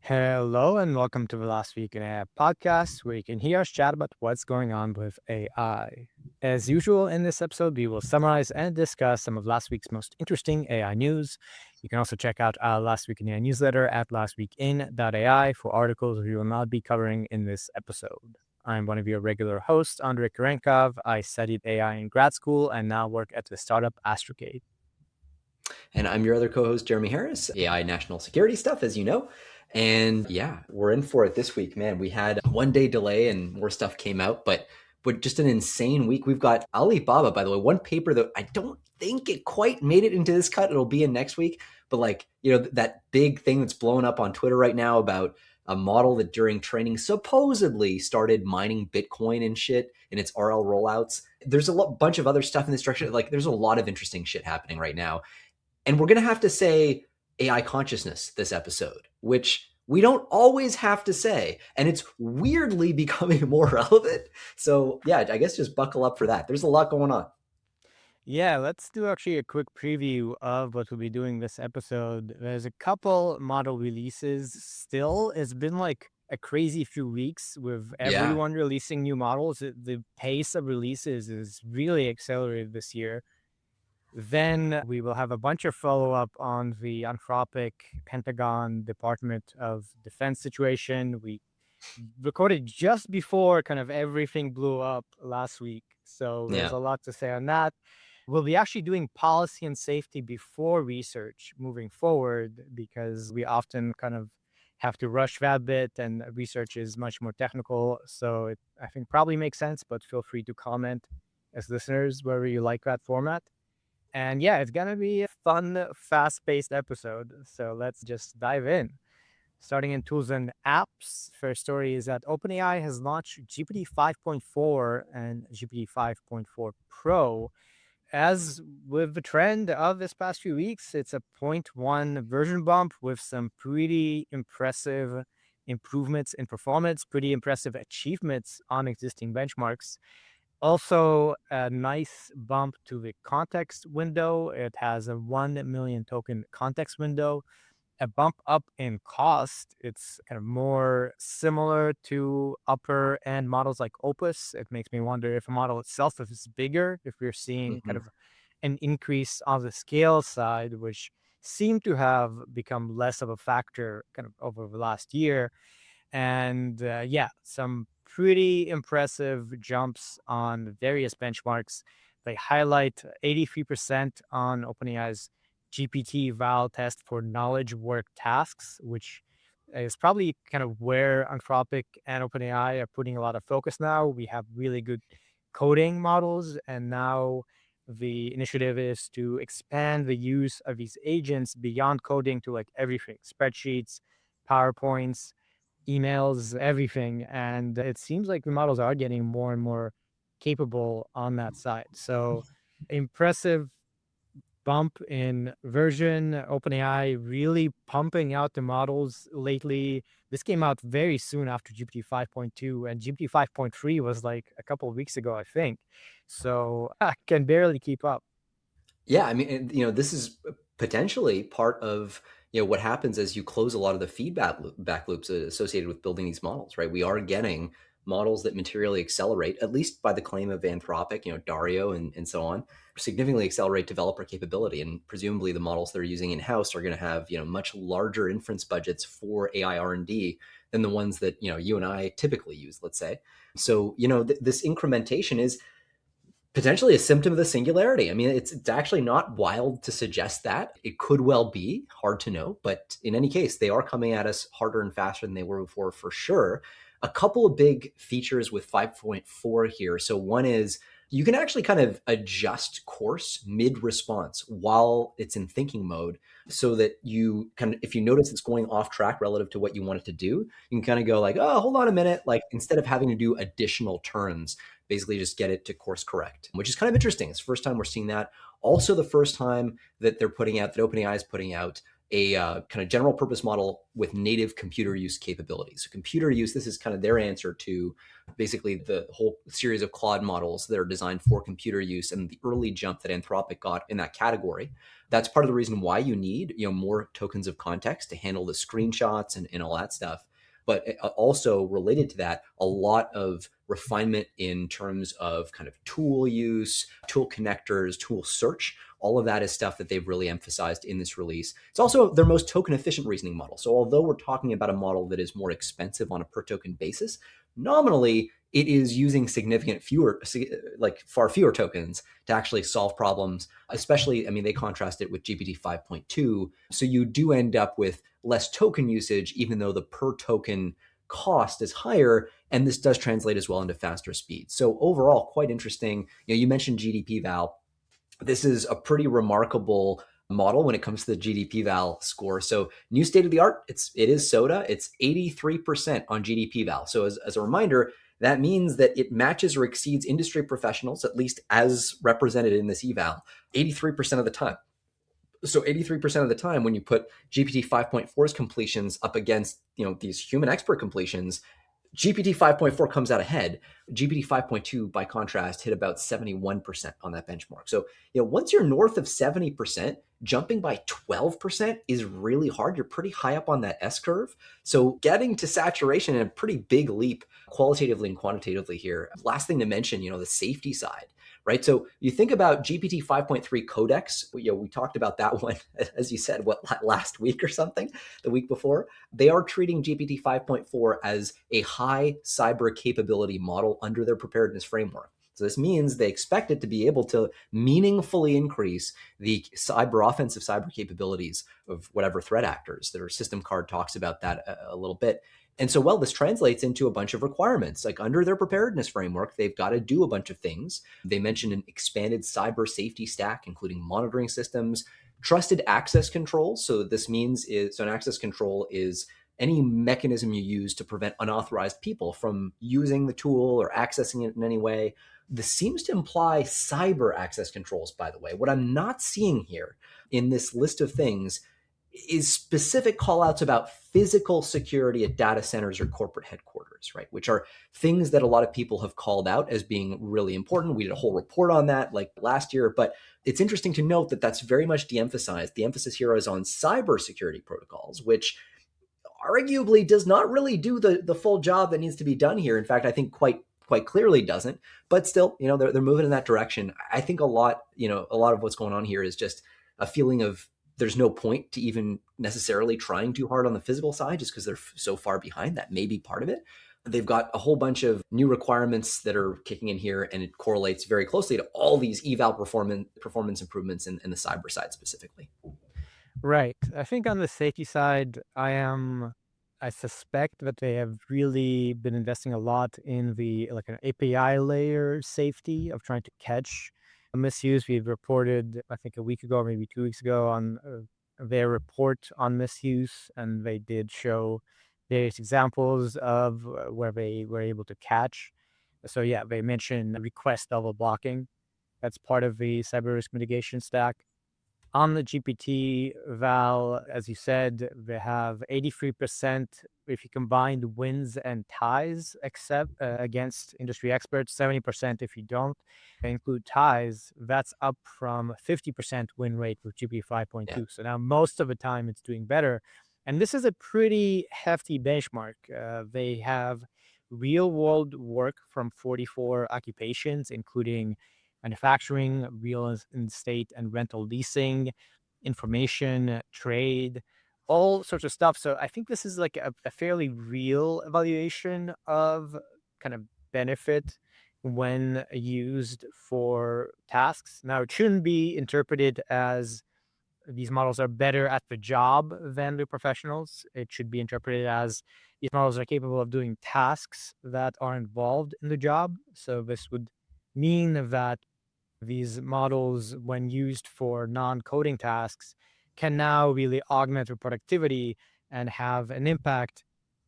Hello and welcome to the Last Week in AI podcast, where you can hear us chat about what's going on with AI. As usual, in this episode, we will summarize and discuss some of last week's most interesting AI news. You can also check out our Last Week in AI newsletter at lastweekin.ai for articles we will not be covering in this episode. I'm one of your regular hosts, Andrey Kurenkov. I studied AI in grad school and now work at the startup Astrocade. And I'm your other co-host, Jeremie Harris, AI national security stuff, as you know. And yeah, we're in for it this week, man. We had a 1 day delay and more stuff came out, but just an insane week. We've got Alibaba, by the way, one paper that I don't think it quite made it into this cut. It'll be in next week. But that big thing that's blowing up on Twitter right now about a model that during training supposedly started mining Bitcoin and shit in its RL rollouts. There's a bunch of other stuff in this direction. There's a lot of interesting shit happening right now. And we're going to have to say AI consciousness this episode, which we don't always have to say. And it's weirdly becoming more relevant. So yeah, I guess just buckle up for that. There's a lot going on. Yeah, let's do actually a quick preview of what we'll be doing this episode. There's a couple model releases still. It's been like a crazy few weeks with Yeah. everyone releasing new models. The pace of releases is really accelerated this year. Then we will have a bunch of follow-up on the Anthropic Pentagon Department of Defense situation. We recorded just before kind of everything blew up last week. So there's Yeah. a lot to say on that. We'll be actually doing policy and safety before research moving forward because we often kind of have to rush that bit and research is much more technical. So I think probably makes sense, but feel free to comment as listeners whether you like that format. And yeah, it's going to be a fun, fast-paced episode. So let's just dive in. Starting in tools and apps, first story is that OpenAI has launched GPT 5.4 and GPT 5.4 Pro. As with the trend of this past few weeks, it's a 0.1 version bump with some pretty impressive improvements in performance, pretty impressive achievements on existing benchmarks. Also, a nice bump to the context window. It has a 1 million token context window. A bump up in cost. It's kind of more similar to upper end models like Opus. It makes me wonder if a model itself is bigger, if we're seeing kind Mm-hmm. of an increase on the scale side, which seemed to have become less of a factor kind of over the last year. And yeah, some pretty impressive jumps on various benchmarks. They highlight 83% on OpenAI's GPT-VAL test for knowledge work tasks, which is probably kind of where Anthropic and OpenAI are putting a lot of focus now. We have really good coding models, and now the initiative is to expand the use of these agents beyond coding to like everything, spreadsheets, PowerPoints, emails, everything. And it seems like the models are getting more and more capable on that side. So impressive bump in version. OpenAI really pumping out the models lately. This came out very soon after GPT 5.2, and GPT 5.3 was like a couple of weeks ago, I think. So I can barely keep up. Yeah. I mean, this is potentially part of what happens as you close a lot of the back loops associated with building these models, right? We are getting models that materially accelerate, at least by the claim of Anthropic, Dario and so on, significantly accelerate developer capability. And presumably the models they're using in-house are going to have, much larger inference budgets for AI R&D than the ones that, you and I typically use, let's say. So, this incrementation is potentially a symptom of the singularity. I mean, it's actually not wild to suggest that. It could well be, hard to know, but in any case, they are coming at us harder and faster than they were before for sure. A couple of big features with 5.4 here. So one is you can actually kind of adjust course mid-response while it's in thinking mode, so that you can, if you notice it's going off track relative to what you want it to do, you can kind of go like, oh, hold on a minute. Like, instead of having to do additional turns, basically just get it to course correct, which is kind of interesting. It's the first time we're seeing that. Also, the first time that they're putting out, that OpenAI is putting out a kind of general purpose model with native computer use capabilities. So computer use, this is kind of their answer to basically the whole series of Claude models that are designed for computer use and the early jump that Anthropic got in that category. That's part of the reason why you need, more tokens of context to handle the screenshots and all that stuff. But also related to that, a lot of refinement in terms of kind of tool use, tool connectors, tool search. All of that is stuff that they've really emphasized in this release. It's also their most token efficient reasoning model. So although we're talking about a model that is more expensive on a per token basis, nominally it is using significant fewer, like far fewer tokens to actually solve problems. Especially, I mean, they contrast it with GPT 5.2. So you do end up with less token usage, even though the per token cost is higher. And this does translate as well into faster speed. So overall, quite interesting. You mentioned GDP-VAL. This is a pretty remarkable model when it comes to the GDP-VAL score. So new state of the art, it is SOTA. It's 83% on GDP-VAL. So as a reminder, that means that it matches or exceeds industry professionals, at least as represented in this eval, 83% of the time. So 83% of the time, when you put GPT 5.4's completions up against these human expert completions, GPT 5.4 comes out ahead. GPT 5.2, by contrast, hit about 71% on that benchmark. So, once you're north of 70%, jumping by 12% is really hard. You're pretty high up on that S curve. So getting to saturation in a pretty big leap qualitatively and quantitatively here. Last thing to mention, the safety side, right? So you think about GPT 5.3 Codex. We talked about that one, as you said, last week or something, the week before. They are treating GPT 5.4 as a high cyber capability model under their preparedness framework. So this means they expect it to be able to meaningfully increase the offensive cyber capabilities of whatever threat actors. Their system card talks about that a little bit. And so, this translates into a bunch of requirements. Like under their preparedness framework, they've got to do a bunch of things. They mentioned an expanded cyber safety stack, including monitoring systems, trusted access controls. So this means an access control is any mechanism you use to prevent unauthorized people from using the tool or accessing it in any way. This seems to imply cyber access controls, by the way. What I'm not seeing here in this list of things is specific callouts about physical security at data centers or corporate headquarters, right? Which are things that a lot of people have called out as being really important. We did a whole report on that like last year, but it's interesting to note that that's very much de-emphasized. The emphasis here is on cybersecurity protocols, which arguably does not really do the full job that needs to be done here. In fact, I think quite clearly doesn't, but still, they're moving in that direction. I think a lot of what's going on here is just a feeling of there's no point to even necessarily trying too hard on the physical side just because they're so far behind. That may be part of it. They've got a whole bunch of new requirements that are kicking in here, and it correlates very closely to all these eval performance improvements in the cyber side specifically. Right. I think on the safety side, I suspect that they have really been investing a lot in the like an API layer safety of trying to catch a misuse. We've reported, I think a week ago, or maybe 2 weeks ago, on their report on misuse, and they did show various examples of where they were able to catch. So yeah, they mentioned request level blocking. That's part of the cyber risk mitigation stack. On the GPT-VAL, as you said, they have 83% if you combine the wins and ties except against industry experts, 70% if you don't include ties. That's up from 50% win rate with GPT 5.2. Yeah. So now most of the time it's doing better. And this is a pretty hefty benchmark. They have real world work from 44 occupations, including manufacturing, real estate and rental leasing, information, trade, all sorts of stuff. So I think this is like a fairly real evaluation of kind of benefit when used for tasks. Now, it shouldn't be interpreted as these models are better at the job than the professionals. It should be interpreted as these models are capable of doing tasks that are involved in the job. So this would mean that these models, when used for non-coding tasks, can now really augment their productivity and have an impact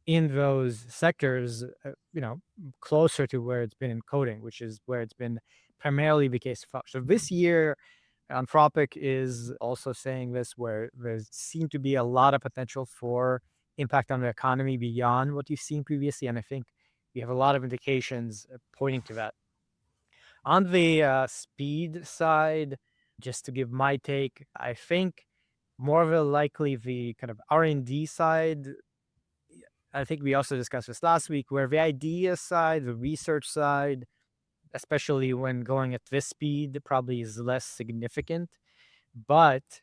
in those sectors, closer to where it's been in coding, which is where it's been primarily the case. So this year, Anthropic is also saying this, where there seem to be a lot of potential for impact on the economy beyond what you've seen previously. And I think we have a lot of indications pointing to that. On the speed side, just to give my take, I think more of a likely the kind of R&D side. I think we also discussed this last week, where the idea side, the research side, especially when going at this speed, probably is less significant. But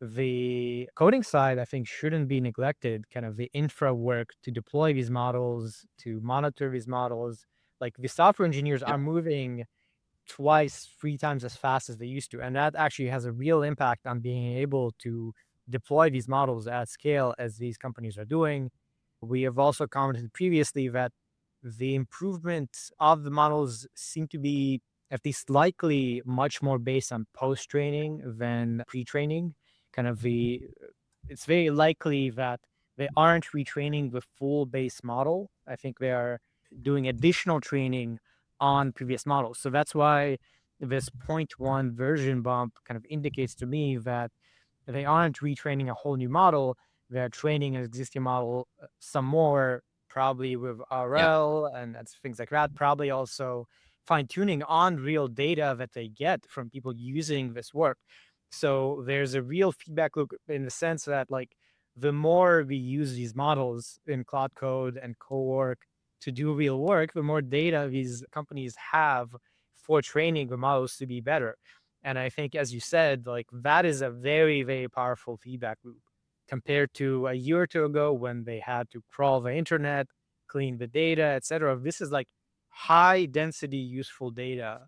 the coding side, I think, shouldn't be neglected. Kind of the infra work to deploy these models, to monitor these models. Like the software engineers are Yep. moving twice, 3 times as fast as they used to. And that actually has a real impact on being able to deploy these models at scale as these companies are doing. We have also commented previously that the improvement of the models seem to be at least likely much more based on post training than pre training. Kind of it's very likely that they aren't retraining the full base model. I think they are doing additional training on previous models. So that's why this point one version bump kind of indicates to me that they aren't retraining a whole new model. They're training an existing model some more, probably with Yeah. RL and that's things like that. Probably also fine tuning on real data that they get from people using this work. So there's a real feedback loop in the sense that, like, the more we use these models in Cloud Code and co-work to do real work, the more data these companies have for training the models to be better. And I think, as you said, like that is a very, very powerful feedback loop compared to a year or two ago when they had to crawl the internet, clean the data, etc. This is like high density useful data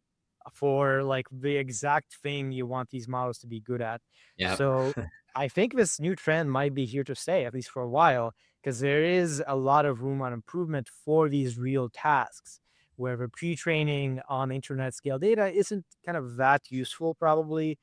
for like the exact thing you want these models to be good at. Yeah. So I think this new trend might be here to stay, at least for a while, because there is a lot of room on improvement for these real tasks where the pre-training on internet scale data isn't kind of that useful probably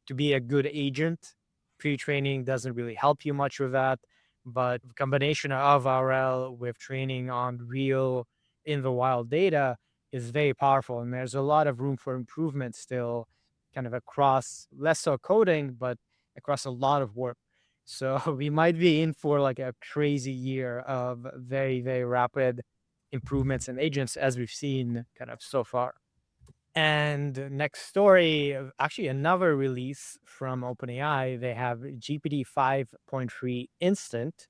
to be a good agent. Pre-training doesn't really help you much with that, but the combination of RL with training on real in the wild data is very powerful. And there's a lot of room for improvement still, kind of across less so coding, but across a lot of work. So we might be in for like a crazy year of very, very rapid improvements in agents as we've seen kind of so far. And next story, actually another release from OpenAI. They have GPT 5.3 Instant,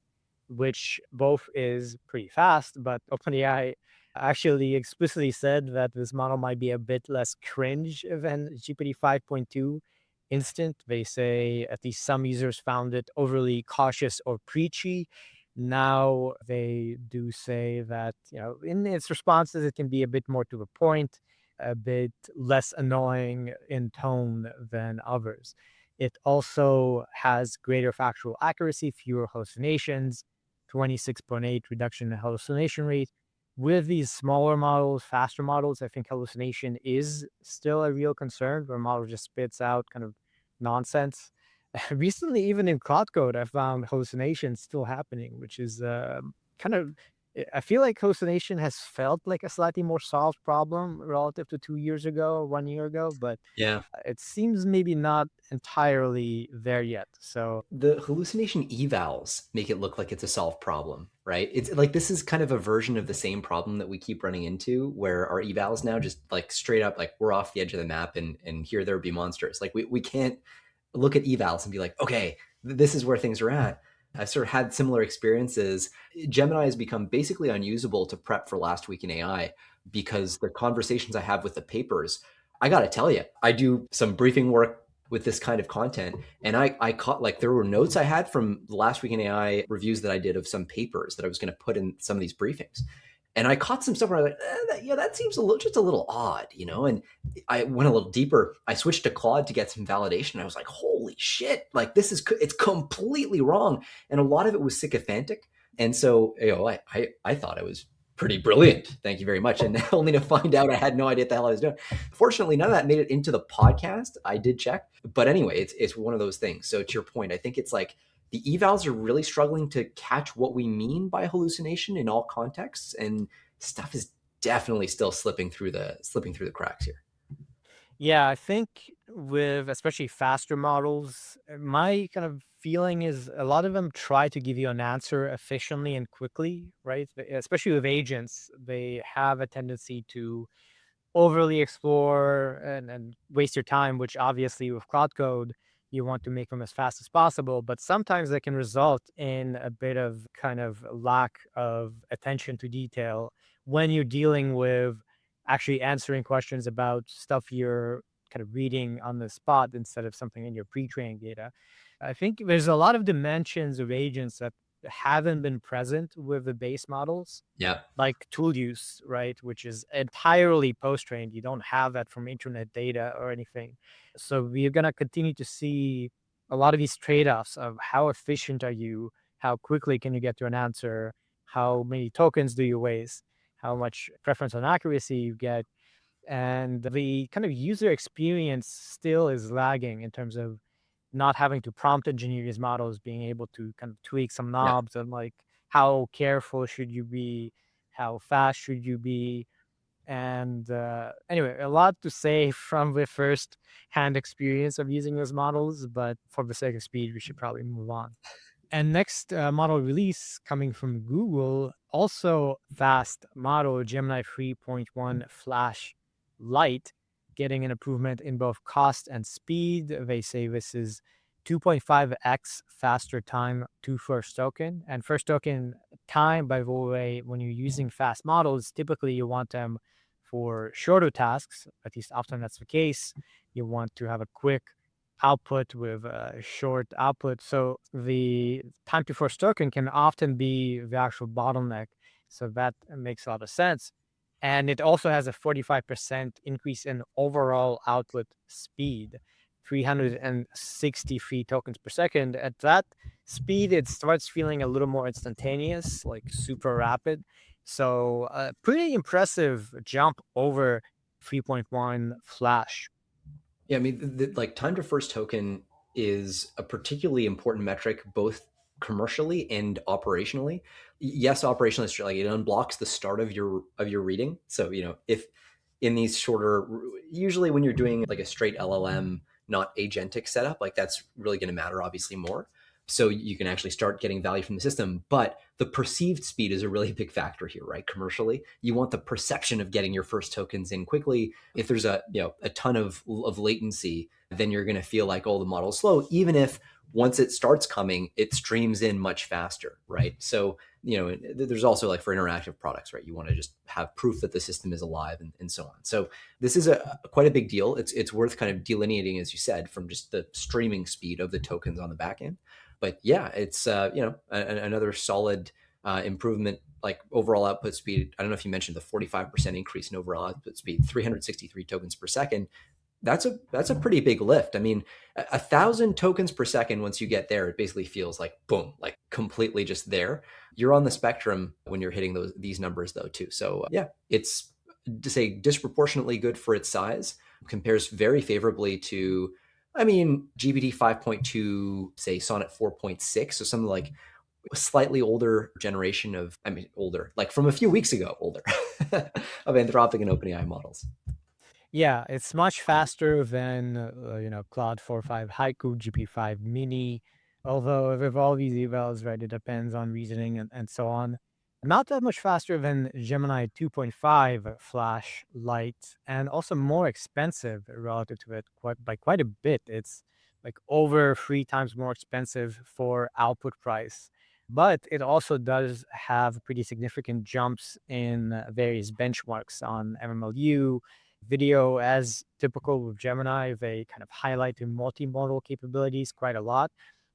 which both is pretty fast, but OpenAI actually explicitly said that this model might be a bit less cringe than GPT 5.2 Instant. They say at least some users found it overly cautious or preachy. Now they do say that, in its responses, it can be a bit more to the point, a bit less annoying in tone than others. It also has greater factual accuracy, fewer hallucinations, 26.8 reduction in hallucination rate. With these smaller models, faster models, I think hallucination is still a real concern where a model just spits out kind of nonsense. Recently, even in Cloud Code, I found hallucinations still happening, which is kind of I feel like hallucination has felt like a slightly more solved problem relative to 2 years ago or 1 year ago, but Yeah. it seems maybe not entirely there yet. So The hallucination evals make it look like it's a solved problem, right? It's like this is kind of a version of the same problem that we keep running into where our evals now just like straight up like we're off the edge of the map and here there be monsters. Like we can't look at evals and be like, okay, this is where things are at. I've sort of had similar experiences. Gemini has become basically unusable to prep for last week in AI because the conversations I have with the papers, I got to tell you, I do some briefing work with this kind of content. And I caught like there were notes I had from the last week in AI reviews that I did of some papers that I was going to put in some of these briefings. And I caught some stuff where I was like, that seems just a little odd, you know? And I went a little deeper. I switched to Claude to get some validation. I was like, holy shit, like it's completely wrong. And a lot of it was sycophantic. And so, I thought it was pretty brilliant. Thank you very much. And only to find out I had no idea what the hell I was doing. Fortunately, none of that made it into the podcast. I did check. But anyway, it's one of those things. So to your point, I think it's like the evals are really struggling to catch what we mean by hallucination in all contexts, and stuff is definitely still slipping through the cracks here. Yeah, I think with especially faster models, my kind of feeling is a lot of them try to give you an answer efficiently and quickly, right? Especially with agents, they have a tendency to overly explore and waste your time, which obviously with cloud code, you want to make them as fast as possible. But sometimes that can result in a bit of kind of lack of attention to detail when you're dealing with actually answering questions about stuff you're kind of reading on the spot instead of something in your pre-trained data. I think there's a lot of dimensions of agents that haven't been present with the base models, Yeah. like tool use, right? Which is entirely post-trained. You don't have that from internet data or anything. So we're gonna continue to see a lot of these trade-offs of how efficient are you, how quickly can you get to an answer, how many tokens do you waste, how much preference on accuracy you get, and the kind of user experience still is lagging in terms of not having to prompt engineer these models, being able to kind of tweak some Yeah. knobs and like how careful should you be, how fast should you be. And anyway, a lot to say from the first hand experience of using those models, but for the sake of speed, we should probably move on. And next model release coming from Google, also fast model Gemini 3.1 Flash Lite, getting an improvement in both cost and speed. They say this is 2.5x faster time to first token. And first token time, by the way, when you're using fast models, typically you want them for shorter tasks. At least often that's the case. You want to have a quick output with a short output. So the time to first token can often be the actual bottleneck. So that makes a lot of sense. And it also has a 45% increase in overall output speed, 363 tokens per second. At that speed, it starts feeling a little more instantaneous, like super rapid. So, a pretty impressive jump over 3.1 Flash. Yeah, I mean, like time to first token is a particularly important metric, both commercially and operationally. Yes, operationally, it's like it unblocks the start of your reading. So if in these shorter, usually when you're doing like a straight LLM, not agentic setup, like that's really going to matter, obviously more. So you can actually start getting value from the system, but the perceived speed is a really big factor here, right? Commercially, you want the perception of getting your first tokens in quickly. If there's a ton of latency, then you're going to feel like, oh, the model's slow, even if once it starts coming, it streams in much faster, right? So there's also like for interactive products, right? You want to just have proof that the system is alive and so on. So this is quite a big deal. It's worth kind of delineating, as you said, from just the streaming speed of the tokens on the back end. But yeah, it's another solid improvement, like overall output speed. I don't know if you mentioned the 45% increase in overall output speed, 363 tokens per second. That's a pretty big lift. I mean, 1,000 tokens per second. Once you get there, it basically feels like boom, like completely just there. You're on the spectrum when you're hitting these numbers though too. So yeah, it's to say disproportionately good for its size. Compares very favorably to, I mean, GPT 5.2, say Sonnet 4.6, so something like a slightly older generation of, I mean, older, like from a few weeks ago, older of Anthropic and OpenAI models. Yeah, it's much faster than Claude 4.5 Haiku, GP5 Mini. Although with all these evals, right, it depends on reasoning and so on. Not that much faster than Gemini 2.5 Flash Lite, and also more expensive relative to it by quite a bit. It's like over 3 times more expensive for output price. But it also does have pretty significant jumps in various benchmarks on MMLU, video. As typical with Gemini, they kind of highlight the multimodal capabilities quite a lot.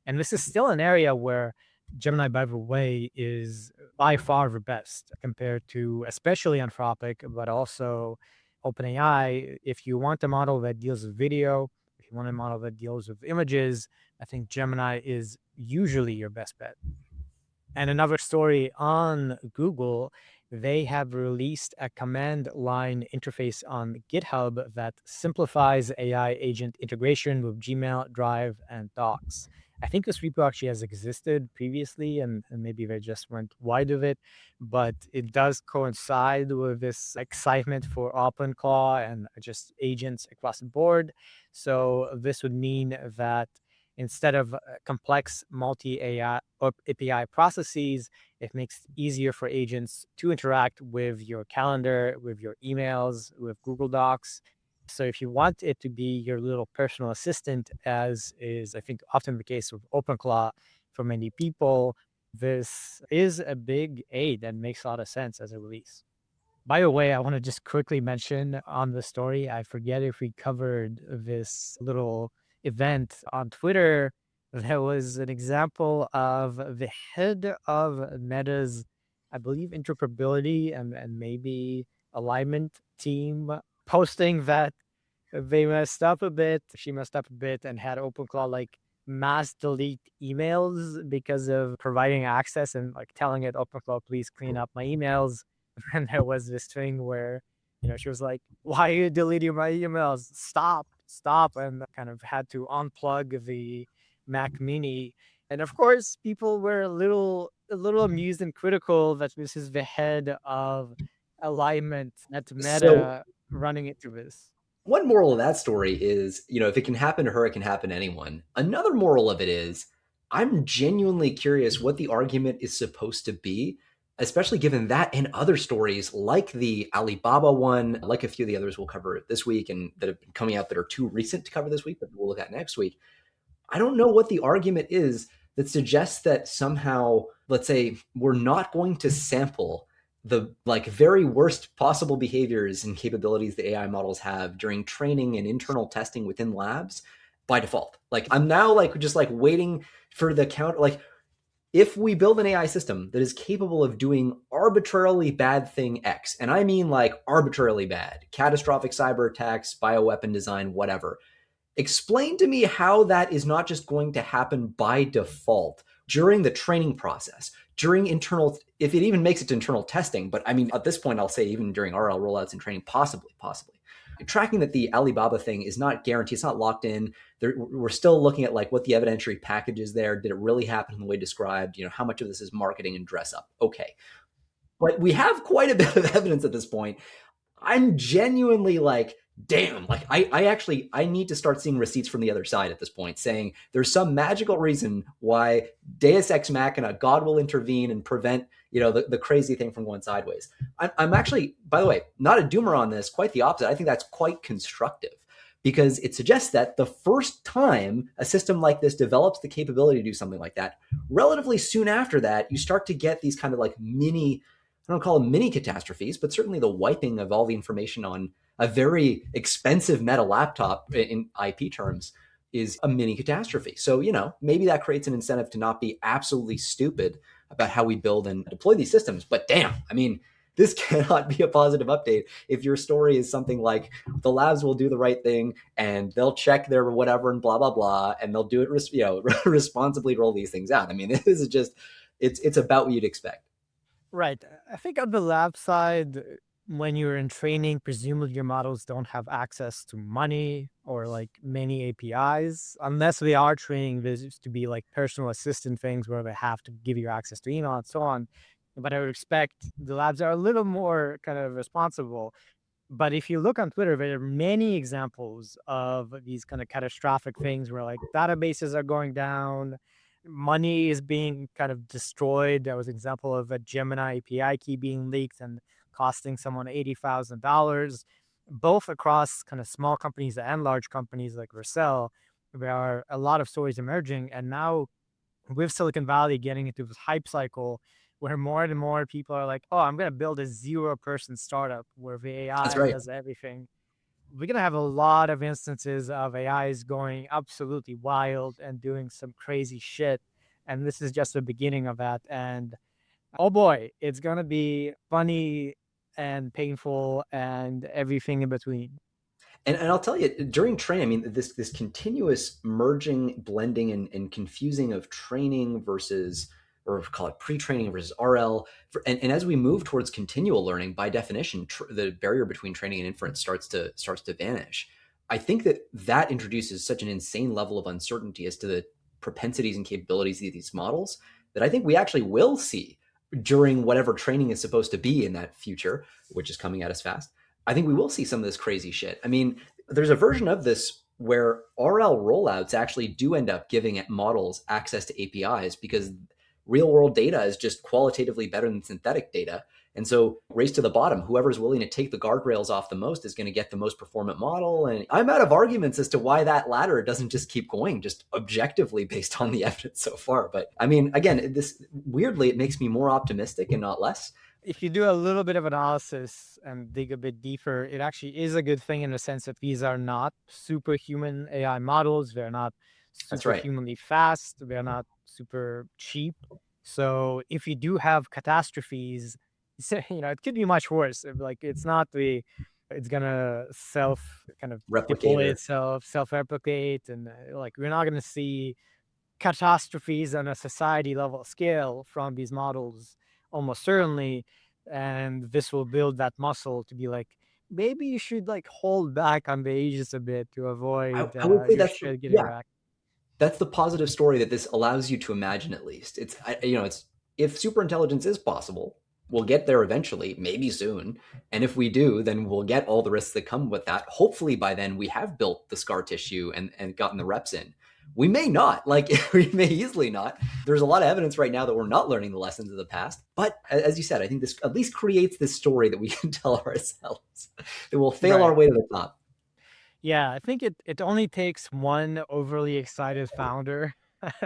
And this is still an area where Gemini, by the way, is by far the best compared to especially Anthropic, but also OpenAI. If you want a model that deals with video, if you want a model that deals with images, I think Gemini is usually your best bet. And another story on Google, they have released a command line interface on GitHub that simplifies AI agent integration with Gmail, Drive, and Docs. I think this repo actually has existed previously, and maybe they just went wide of it, but it does coincide with this excitement for OpenClaw and just agents across the board. So this would mean that instead of complex multi-AI or API processes, it makes it easier for agents to interact with your calendar, with your emails, with Google Docs. So if you want it to be your little personal assistant, as is I think often the case with OpenClaw for many people, this is a big aid and makes a lot of sense as a release. By the way, I want to just quickly mention on the story, I forget if we covered this little event on Twitter. There was an example of the head of Meta's, I believe, interoperability and maybe alignment team posting that they messed up a bit. She messed up a bit and had OpenClaw like mass delete emails because of providing access and like telling it, OpenClaw, please clean up my emails. And there was this thing where, she was like, why are you deleting my emails? Stop, stop. And kind of had to unplug the Mac Mini. And of course, people were a little amused and critical that this is the head of alignment at So Meta running into this. one moral of that story is, if it can happen to her, it can happen to anyone. Another moral of it is, I'm genuinely curious what the argument is supposed to be, especially given that and other stories like the Alibaba one, like a few of the others we'll cover this week and that have been coming out that are too recent to cover this week, but we'll look at next week. I don't know what the argument is that suggests that somehow, let's say, we're not going to sample the like very worst possible behaviors and capabilities the AI models have during training and internal testing within labs by default. Like I'm now like just like waiting for the count. Like if we build an AI system that is capable of doing arbitrarily bad thing X, and I mean like arbitrarily bad, catastrophic cyber attacks, bioweapon design, whatever, explain to me how that is not just going to happen by default during the training process, during internal, if it even makes it to internal testing. But I mean, at this point, I'll say even during RL rollouts and training, possibly. Tracking that the Alibaba thing is not guaranteed, it's not locked in. We're still looking at like what the evidentiary package is there. Did it really happen in the way described? How much of this is marketing and dress up? Okay. But we have quite a bit of evidence at this point. I'm genuinely like, damn, like I need to start seeing receipts from the other side at this point saying there's some magical reason why Deus Ex Machina, God will intervene and prevent, the crazy thing from going sideways. I'm actually, by the way, not a doomer on this, quite the opposite. I think that's quite constructive because it suggests that the first time a system like this develops the capability to do something like that, relatively soon after that, you start to get these kind of like mini, I don't call them mini catastrophes, but certainly the wiping of all the information on a very expensive Meta laptop in IP terms is a mini catastrophe. So, maybe that creates an incentive to not be absolutely stupid about how we build and deploy these systems. But damn, I mean, this cannot be a positive update if your story is something like the labs will do the right thing and they'll check their whatever and blah, blah, blah, and they'll do it, responsibly roll these things out. I mean, this is just, it's about what you'd expect. Right. I think on the lab side, when you're in training, presumably your models don't have access to money or like many APIs, unless they are training this to be like personal assistant things where they have to give you access to email and so on. But I would expect the labs are a little more kind of responsible. But if you look on Twitter, there are many examples of these kind of catastrophic things where like databases are going down, money is being kind of destroyed. There was an example of a Gemini API key being leaked and costing someone $80,000, both across kind of small companies and large companies like Vercel. There are a lot of stories emerging. And now with Silicon Valley getting into this hype cycle where more and more people are like, oh, I'm going to build a 0-person startup where the That's AI right. does everything. We're going to have a lot of instances of AIs going absolutely wild and doing some crazy shit. And this is just the beginning of that. And oh boy, it's going to be funny and painful and everything in between. And I'll tell you, during training, I mean, this continuous merging, blending, and confusing of training versus, or call it pre-training versus RL. And as we move towards continual learning, by definition, the barrier between training and inference starts to vanish. I think that introduces such an insane level of uncertainty as to propensities and capabilities of these models that I think we actually will see during whatever training is supposed to be in that future, which is coming at us fast. I think we will see some of this crazy shit. I mean, there's a version of this where RL rollouts actually do end up giving models access to APIs because real world data is just qualitatively better than synthetic data. And so, race to the bottom, whoever's willing to take the guardrails off the most is going to get the most performant model. And I'm out of arguments as to why that ladder doesn't just keep going, just objectively based on the evidence so far. But I mean, again, this weirdly, it makes me more optimistic and not less. If you do a little bit of analysis and dig a bit deeper, it actually is a good thing in the sense that these are not superhuman AI models. They're not That's right. superhumanly fast. They're not super cheap. So if you do have catastrophes, it could be much worse. Like it's gonna self kind of deploy Replicator. itself, self-replicate, and like we're not gonna see catastrophes on a society level scale from these models almost certainly, and this will build that muscle to be like, maybe you should like hold back on the ages a bit to avoid I would say your that's shit getting yeah, wrecked. that's the positive story that this allows you to imagine. At least it's if superintelligence is possible, we'll get there eventually, maybe soon. And if we do, then we'll get all the risks that come with that. Hopefully by then we have built the scar tissue and gotten the reps in. We may not, like we may easily not. There's a lot of evidence right now that we're not learning the lessons of the past. But as you said, I think this at least creates this story that we can tell ourselves that we'll fail our Right. way to the top. Yeah, I think it only takes one overly excited founder That's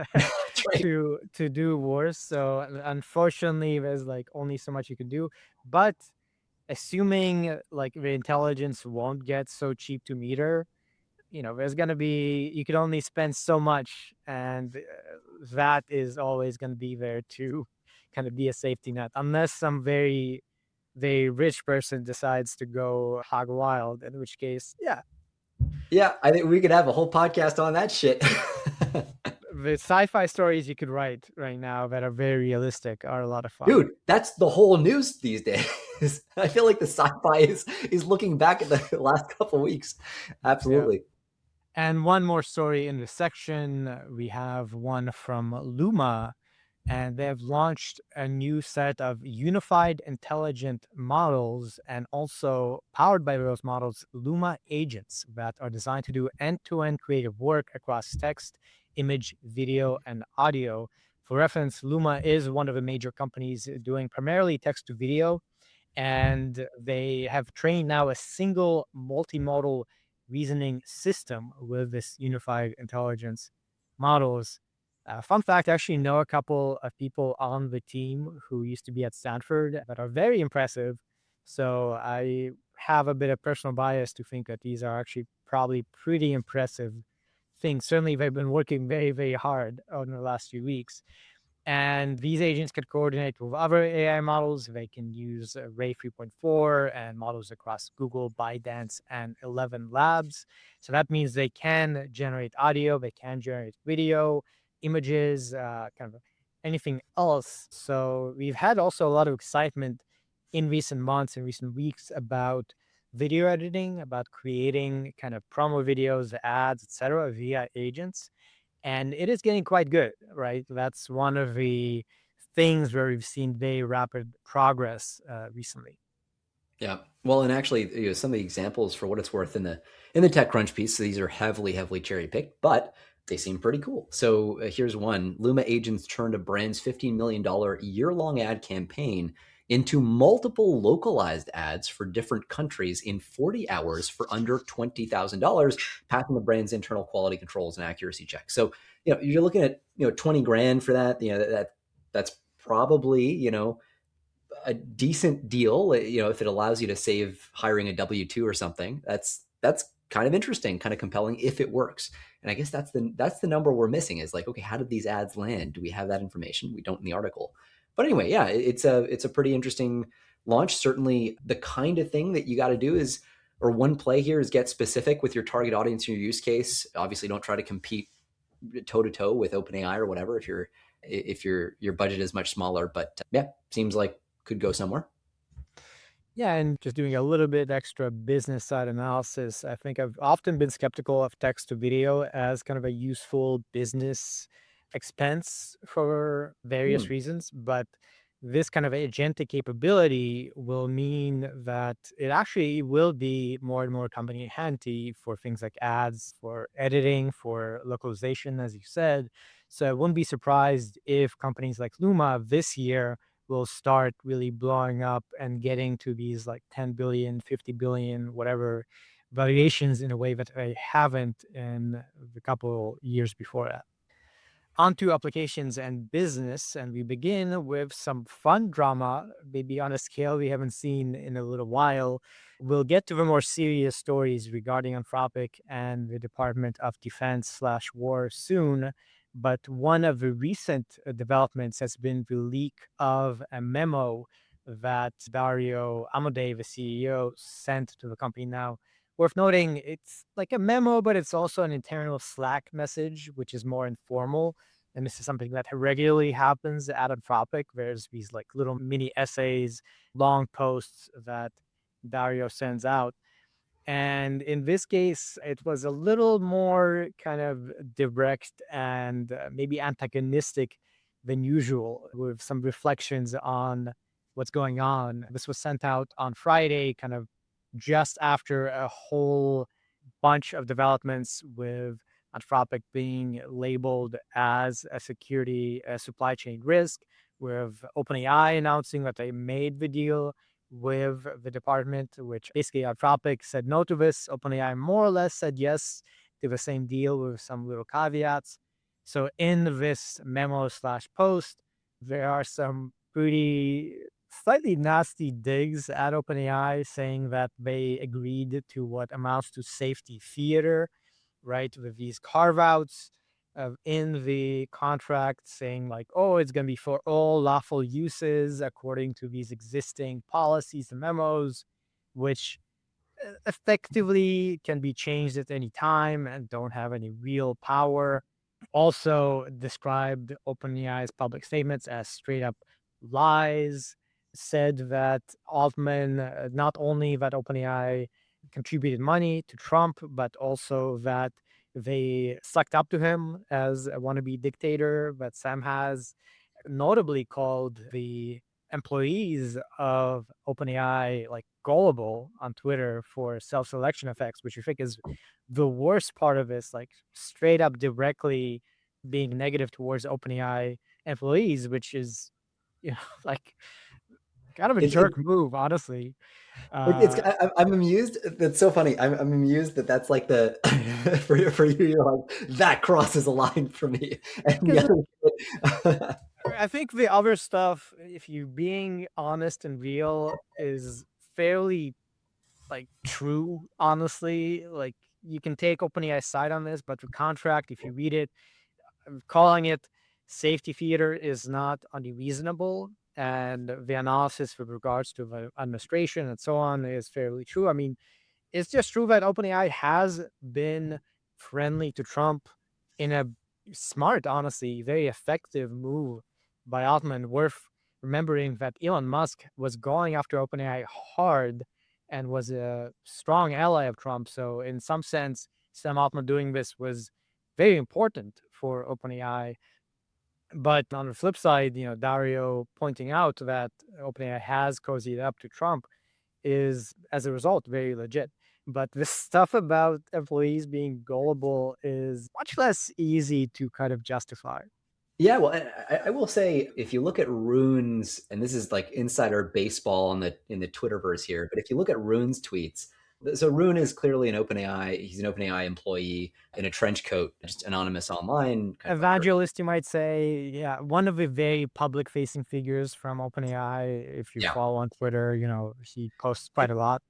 right. to do worse. So unfortunately, there's like only so much you can do. But assuming like the intelligence won't get so cheap to meter, there's going to be, you can only spend so much, and that is always going to be there to kind of be a safety net, unless some very, very rich person decides to go hog wild, in which case, yeah, Yeah, I think we could have a whole podcast on that shit. the sci-fi stories you could write right now that are very realistic are a lot of fun. Dude, that's the whole news these days. I feel like the sci-fi is looking back at the last couple of weeks. Yeah. Absolutely. And one more story in this section, we have one from Luma, and they have launched a new set of unified intelligent models and also powered by those models, Luma Agents that are designed to do end-to-end creative work across text, image, video, and audio. For reference, Luma is one of the major companies doing primarily text to video, and they have trained now a single multimodal reasoning system with this unified intelligence models. Fun fact, I actually know a couple of people on the team who used to be at Stanford that are very impressive. So I have a bit of personal bias to think that these are actually probably pretty impressive things. Certainly, they've been working very, very hard over the last few weeks. And these agents could coordinate with other AI models. They can use Ray 3.4 and models across Google, ByteDance, and 11 labs. So that means they can generate audio, they can generate video, images, kind of anything else. So we've had also a lot of excitement in recent months and recent weeks about video editing, about creating kind of promo videos, ads, etc., via agents, and it is getting quite good, right? That's one of the things where we've seen very rapid progress recently. Yeah. Well, and actually, some of the examples for what it's worth in the TechCrunch piece, so these are heavily cherry picked, but they seem pretty cool. So here's one: Luma Agents turned a brand's $15 million year-long ad campaign into multiple localized ads for different countries in 40 hours for under $20,000, passing the brand's internal quality controls and accuracy checks. So you're looking at 20 grand for that. That's probably a decent deal, if it allows you to save hiring a W-2 or something. That's kind of interesting, kind of compelling if it works. And I guess that's the number we're missing, is like, okay, how did these ads land? Do we have that information? We don't in the article. But anyway, yeah, it's a pretty interesting launch. Certainly the kind of thing that you got to do is, or one play here, is get specific with your target audience and your use case. Obviously don't try to compete toe to toe with OpenAI or whatever if your budget is much smaller. But yeah, seems like could go somewhere. Yeah, and just doing a little bit extra business side analysis, I think I've often been skeptical of text to video as kind of a useful business expense for various Hmm. reasons. But this kind of agentic capability will mean that it actually will be more and more company handy for things like ads, for editing, for localization, as you said. So I wouldn't be surprised if companies like Luma this year will start really blowing up and getting to these like 10 billion, 50 billion, whatever valuations in a way that I haven't in the couple years before that. Onto applications and business, and we begin with some fun drama, maybe on a scale we haven't seen in a little while. We'll get to the more serious stories regarding Anthropic and the Department of Defense slash war soon. But one of the recent developments has been the leak of a memo that Dario Amodei, the CEO, sent to the company. Now, worth noting, it's like a memo, but it's also an internal Slack message, which is more informal, and this is something that regularly happens at Anthropic. There's these like little mini essays, long posts that Dario sends out. And in this case, it was a little more kind of direct and maybe antagonistic than usual, with some reflections on what's going on. This was sent out on Friday, kind of just after a whole bunch of developments with Anthropic being labeled as a security supply chain risk, with OpenAI announcing that they made the deal with the department, which basically Anthropic said no to this. OpenAI more or less said yes to the same deal with some little caveats. So in this memo slash post, there are some pretty slightly nasty digs at OpenAI saying that they agreed to what amounts to safety theater, right? With these carve outs in the contract saying, like, oh, it's going to be for all lawful uses according to these existing policies and memos, which effectively can be changed at any time and don't have any real power. Also described OpenAI's public statements as straight up lies, said that Altman, not only that OpenAI contributed money to Trump, but also that they sucked up to him as a wannabe dictator, that Sam has notably called the employees of OpenAI like gullible on Twitter for self-selection effects, which I think is the worst part of this, like straight up directly being negative towards OpenAI employees, which is, you know, like kind of a It, jerk move, honestly. it's Uh, I'm amused. That's so funny. I'm amused that that's like the for you. You're like that crosses a line for me, and the because other. I think the other stuff, if you being honest and real, is fairly like true, honestly. Like you can take OpenAI's side on this, but the contract, if you read it, calling it safety theater is not unreasonable. And the analysis with regards to the administration and so on is fairly true. I mean, it's just true that OpenAI has been friendly to Trump in a smart, honestly, very effective move by Altman. Worth remembering that Elon Musk was going after OpenAI hard and was a strong ally of Trump. So, in some sense, Sam Altman doing this was very important for OpenAI. But on the flip side, Dario pointing out that OpenAI has cozied up to Trump is, as a result, very legit. But this stuff about employees being gullible is much less easy to kind of justify. Yeah, well, I will say if you look at Rune's, and this is like insider baseball in the Twitterverse here, but if you look at Rune's tweets, so Rune is clearly an OpenAI. He's an OpenAI employee in a trench coat, just anonymous online, kind of a person. Evangelist, you might say, yeah, one of the very public facing figures from OpenAI. If you Yeah. follow on Twitter, he posts quite a lot.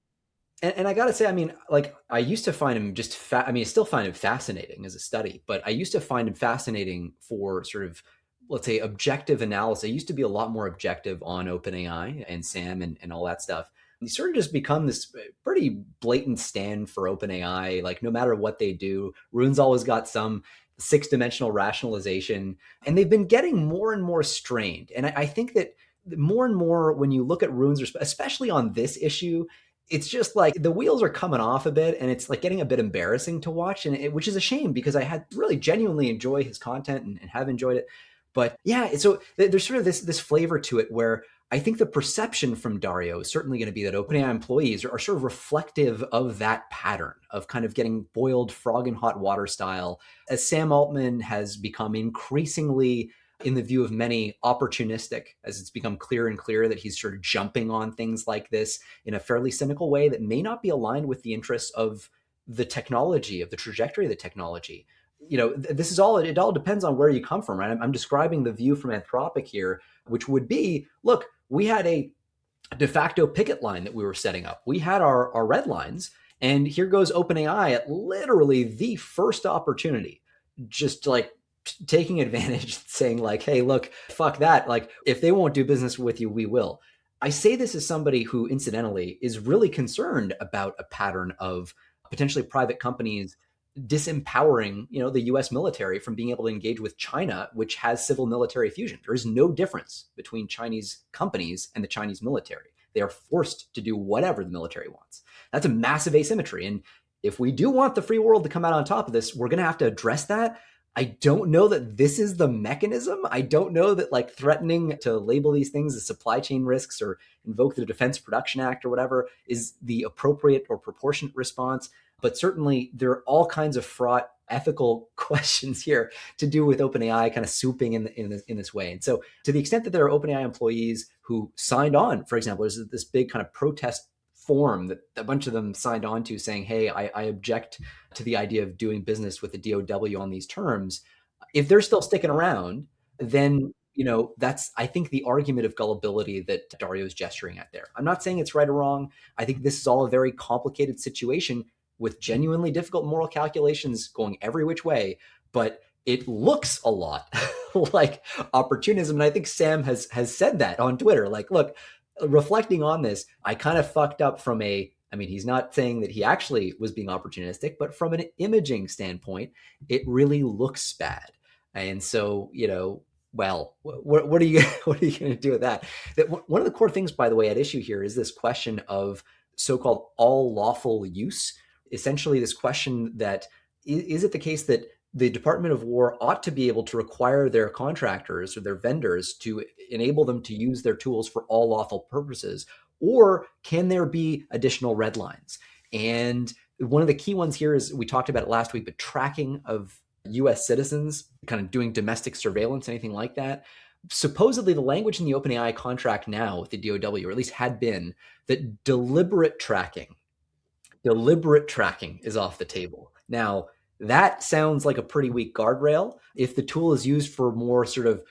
And I gotta say, I mean, like I used to find him just I mean, I still find him fascinating as a study, but I used to find him fascinating for sort of, let's say, objective analysis. I used to be a lot more objective on OpenAI and Sam and all that stuff. You sort of just become this pretty blatant stand for OpenAI. Like no matter what they do, Rune's always got some six-dimensional rationalization, and they've been getting more and more strained. And I think that more and more when you look at runes, especially on this issue, it's just like the wheels are coming off a bit, and it's like getting a bit embarrassing to watch, which is a shame because I had really genuinely enjoy his content and have enjoyed it. But yeah, so there's sort of this flavor to it where I think the perception from Dario is certainly going to be that OpenAI employees are sort of reflective of that pattern of kind of getting boiled frog in hot water style, as Sam Altman has become increasingly, in the view of many, opportunistic, as it's become clearer and clearer that he's sort of jumping on things like this in a fairly cynical way that may not be aligned with the interests of the technology, of the trajectory of the technology. This is all, it all depends on where you come from, right? I'm describing the view from Anthropic here, which would be, look, we had a de facto picket line that we were setting up. We had our red lines, and here goes OpenAI at literally the first opportunity, just like taking advantage, saying like, hey, look, fuck that. Like, if they won't do business with you, we will. I say this as somebody who, incidentally, is really concerned about a pattern of potentially private companies disempowering, the US military from being able to engage with China, which has civil military fusion. There is no difference between Chinese companies and the Chinese military. They are forced to do whatever the military wants. That's a massive asymmetry. And if we do want the free world to come out on top of this, we're going to have to address that. I don't know that this is the mechanism. I don't know that like threatening to label these things as supply chain risks or invoke the Defense Production Act or whatever is the appropriate or proportionate response. But certainly there are all kinds of fraught ethical questions here to do with OpenAI kind of swooping in this way. And so to the extent that there are OpenAI employees who signed on, for example, there's this big kind of protest form that a bunch of them signed on to saying, hey, I object to the idea of doing business with the DOW on these terms. If they're still sticking around, then that's, I think, the argument of gullibility that Dario is gesturing at there. I'm not saying it's right or wrong. I think this is all a very complicated situation with genuinely difficult moral calculations going every which way, but it looks a lot like opportunism. And I think Sam has said that on Twitter. Like, look, reflecting on this, I kind of fucked up from he's not saying that he actually was being opportunistic, but from an imaging standpoint, it really looks bad. And so, well, what are you going to do with that? One of the core things, by the way, at issue here is this question of so-called all lawful use. Essentially, this question that is it the case that the Department of War ought to be able to require their contractors or their vendors to enable them to use their tools for all lawful purposes? Or can there be additional red lines? And one of the key ones here is, we talked about it last week, but tracking of US citizens, kind of doing domestic surveillance, anything like that. Supposedly the language in the OpenAI contract now with the DOW, or at least had been, that deliberate tracking is off the table. Now, that sounds like a pretty weak guardrail. If the tool is used for more sort of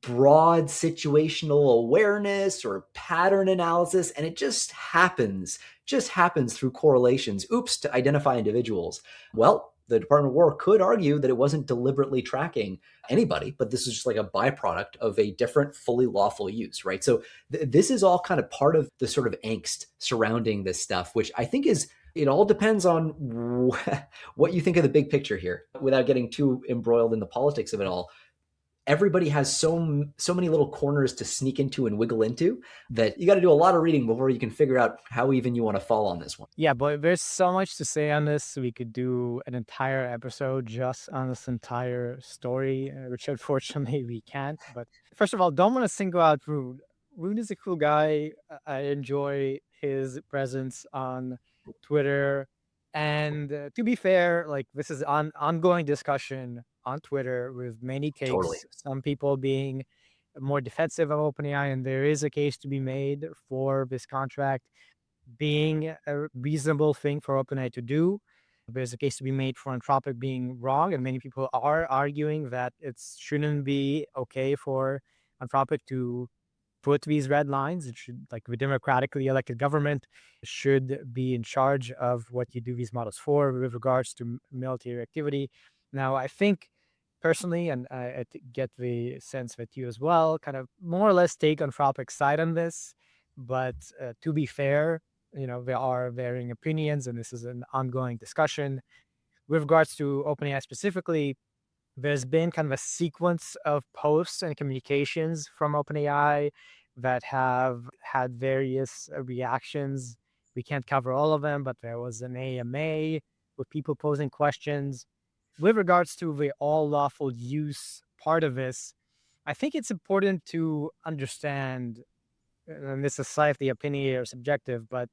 broad situational awareness or pattern analysis, and it just happens through correlations, to identify individuals, well, the Department of War could argue that it wasn't deliberately tracking anybody, but this is just like a byproduct of a different, fully lawful use, right? So this is all kind of part of the sort of angst surrounding this stuff, which I think it all depends on what you think of the big picture here, without getting too embroiled in the politics of it all. Everybody has so many little corners to sneak into and wiggle into that you got to do a lot of reading before you can figure out how even you want to fall on this one. Yeah, but there's so much to say on this. We could do an entire episode just on this entire story, which unfortunately we can't. But first of all, don't want to single out Rune. Rune is a cool guy. I enjoy his presence on Twitter. And to be fair, like, this is an ongoing discussion on Twitter with many Totally. takes, some people being more defensive of OpenAI, and there is a case to be made for this contract being a reasonable thing for OpenAI to do. There's a case to be made for Anthropic being wrong, and many people are arguing that it shouldn't be okay for Anthropic to put these red lines. It should, like, the democratically elected government should be in charge of what you do these models for with regards to military activity. Now, I think personally, and I get the sense that you as well, kind of more or less take Anthropic's side on this. But to be fair, there are varying opinions, and this is an ongoing discussion. With regards to OpenAI specifically, there's been kind of a sequence of posts and communications from OpenAI that have had various reactions. We can't cover all of them, but there was an AMA with people posing questions. With regards to the all lawful use part of this, I think it's important to understand, and this is slightly opinionated or subjective, but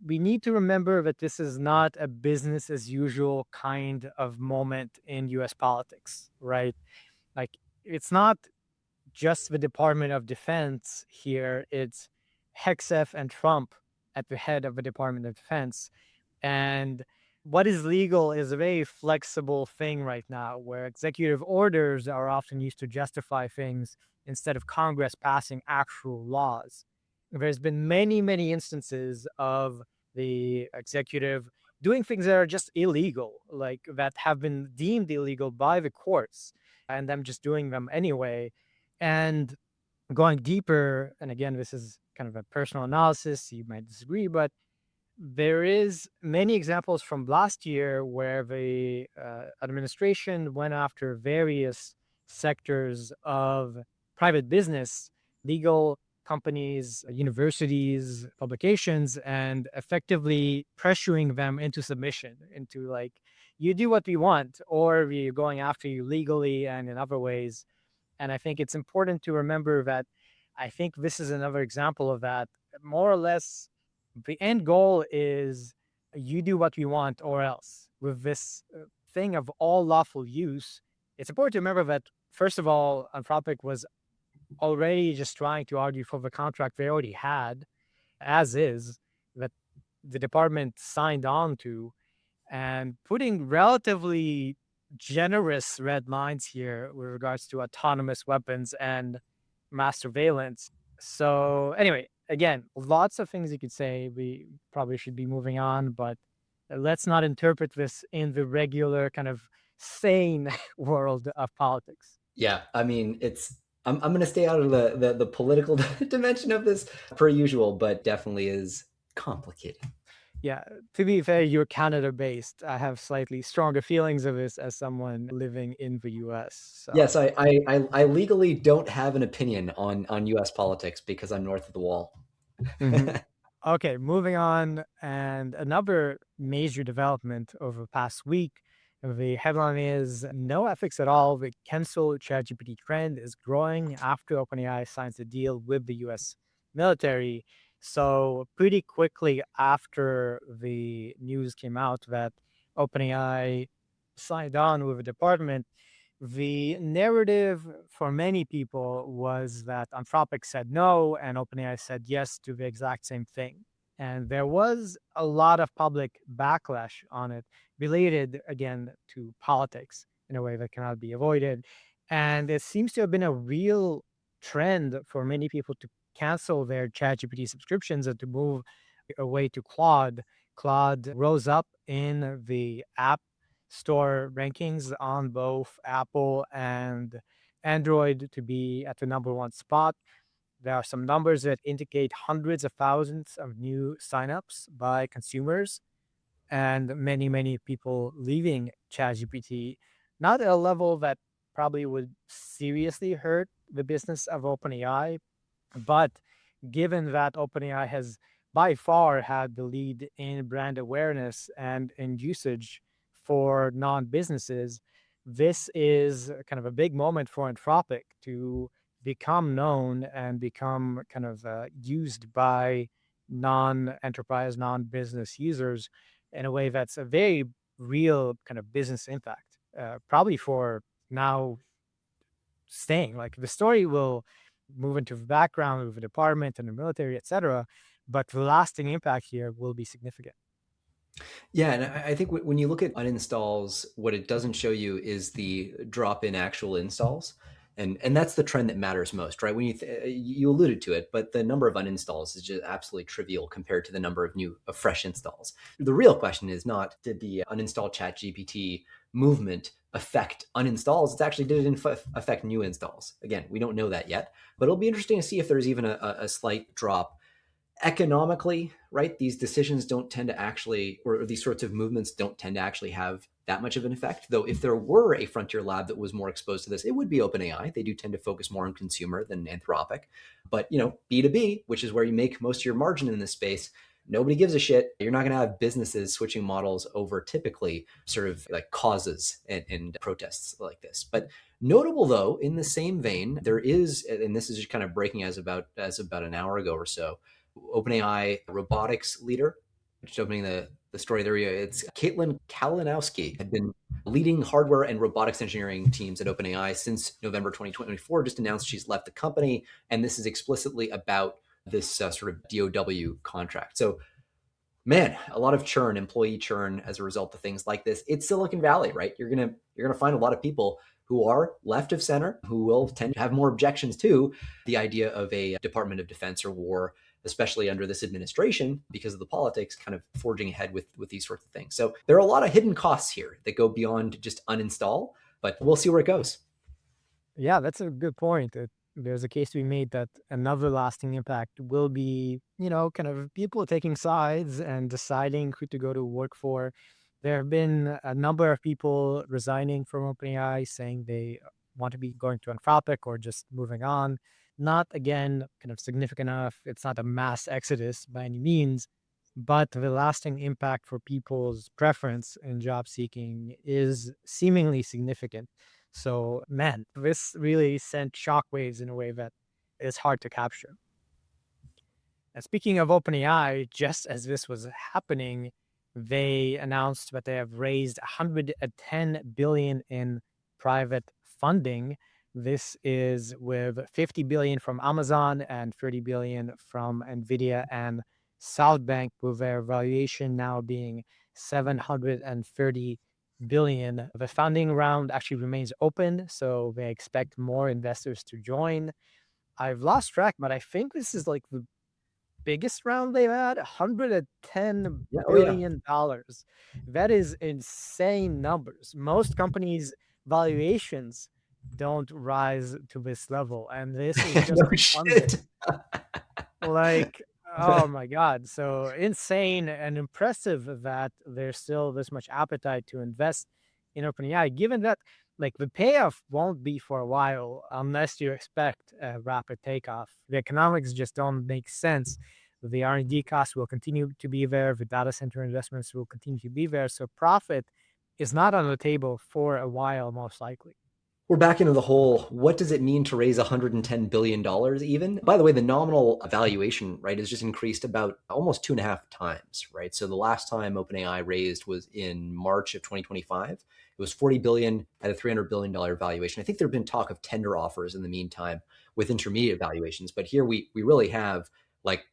we need to remember that this is not a business as usual kind of moment in US politics, right? Like, it's not just the Department of Defense here, it's Hegseth and Trump at the head of the Department of Defense. And what is legal is a very flexible thing right now, where executive orders are often used to justify things instead of Congress passing actual laws. There's been many, many instances of the executive doing things that are just illegal, like that have been deemed illegal by the courts, and them just doing them anyway. And going deeper, and again, this is kind of a personal analysis, you might disagree, but there is many examples from last year where the administration went after various sectors of private business, legal companies, universities, publications, and effectively pressuring them into submission, into like, you do what we want, or we're going after you legally and in other ways. And I think it's important to remember that I think this is another example of that. More or less, the end goal is you do what we want or else. With this thing of all lawful use, it's important to remember that, first of all, Anthropic was already just trying to argue for the contract they already had, as is, that the department signed on to, and putting relatively generous red lines here with regards to autonomous weapons and mass surveillance. So, anyway, again, lots of things you could say. We probably should be moving on, but let's not interpret this in the regular kind of sane world of politics. Yeah, I mean, I'm going to stay out of the political dimension of this per usual, but definitely is complicated. Yeah, to be fair, you're Canada based. I have slightly stronger feelings of this as someone living in the US. Yes, So, I legally don't have an opinion on U.S. politics because I'm north of the wall. mhm. Okay, moving on. And another major development over the past week, the headline is no ethics at all. The cancel ChatGPT trend is growing after OpenAI signs a deal with the US military. So, pretty quickly after the news came out that OpenAI signed on with the department, the narrative for many people was that Anthropic said no and OpenAI said yes to the exact same thing. And there was a lot of public backlash on it, related again to politics in a way that cannot be avoided. And it seems to have been a real trend for many people to cancel their ChatGPT subscriptions and to move away to Claude. Claude rose up in the app store rankings on both Apple and Android to be at the number one spot. There are some numbers that indicate hundreds of thousands of new signups by consumers and many, many people leaving ChatGPT, not at a level that probably would seriously hurt the business of OpenAI, but given that OpenAI has by far had the lead in brand awareness and in usage for non-businesses, this is kind of a big moment for Anthropic to become known and become kind of used by non-enterprise, non-business users in a way that's a very real kind of business impact, probably for now staying. Like, the story will move into the background of the department and the military, etc. But the lasting impact here will be significant. Yeah, and I think when you look at uninstalls, what it doesn't show you is the drop in actual installs, and that's the trend that matters most, right? When you alluded to it, but the number of uninstalls is just absolutely trivial compared to the number of fresh installs. The real question is not, did the uninstall ChatGPT movement affect uninstalls? It's actually, did it affect new installs? Again, we don't know that yet, but it'll be interesting to see if there's even a slight drop. Economically, right, these decisions don't tend to actually, or these sorts of movements don't tend to actually have that much of an effect. Though if there were a frontier lab that was more exposed to this, it would be OpenAI. They do tend to focus more on consumer than Anthropic. But, B2B, which is where you make most of your margin in this space, nobody gives a shit. You're not going to have businesses switching models over typically sort of like causes and protests like this. But notable though, in the same vein, there is, and this is just kind of breaking as about an hour ago or so, OpenAI robotics leader, just opening the story there. It's Caitlin Kalinowski had been leading hardware and robotics engineering teams at OpenAI since November 2024, just announced she's left the company. And this is explicitly about this sort of DOW contract. So, man, a lot of churn, employee churn as a result of things like this. It's Silicon Valley, right? You're gonna find a lot of people who are left of center, who will tend to have more objections to the idea of a Department of Defense or war, especially under this administration, because of the politics kind of forging ahead with these sorts of things. So there are a lot of hidden costs here that go beyond just uninstall, but we'll see where it goes. Yeah, that's a good point. There's a case to be made that another lasting impact will be, kind of people taking sides and deciding who to go to work for. There have been a number of people resigning from OpenAI saying they want to be going to Anthropic or just moving on. Not again, kind of significant enough. It's not a mass exodus by any means, but the lasting impact for people's preference in job seeking is seemingly significant. So, man, this really sent shockwaves in a way that is hard to capture. And speaking of OpenAI, just as this was happening, they announced that they have raised 110 billion in private funding. This is with 50 billion from Amazon and 30 billion from Nvidia and SoftBank, with their valuation now being 730 billion. The funding round actually remains open, so they expect more investors to join. I've lost track, but I think this is like the biggest round they've had, $110 Yeah. Oh yeah. billion dollars. That is insane numbers. Most companies' valuations don't rise to this level, and this is just No shit. funding. Like, oh my God. So insane and impressive that there's still this much appetite to invest in OpenAI, given that like the payoff won't be for a while unless you expect a rapid takeoff. The economics just don't make sense. The R&D costs will continue to be there. The data center investments will continue to be there. So profit is not on the table for a while, most likely. We're back into the whole, what does it mean to raise $110 billion even? By the way, the nominal valuation, right, has just increased about almost 2.5 times, right? So the last time OpenAI raised was in March of 2025. It was 40 billion at a $300 billion valuation. I think there have been talk of tender offers in the meantime with intermediate valuations, but here we really have like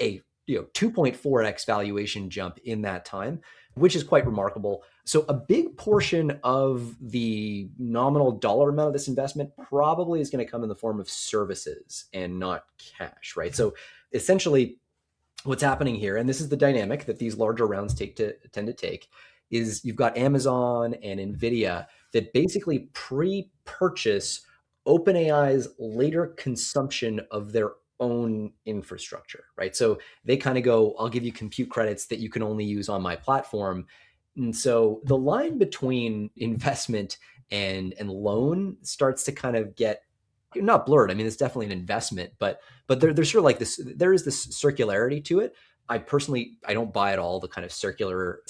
a 2.4x valuation jump in that time, which is quite remarkable. So a big portion of the nominal dollar amount of this investment probably is going to come in the form of services and not cash, right? So essentially what's happening here, and this is the dynamic that these larger rounds tend to take, is you've got Amazon and Nvidia that basically pre-purchase OpenAI's later consumption of their own infrastructure, right? So they kind of go, I'll give you compute credits that you can only use on my platform. And so the line between investment and loan starts to kind of get not blurred. I mean, it's definitely an investment, but there's sort of like this, there is this circularity to it. I personally, I don't buy at all the kind of circular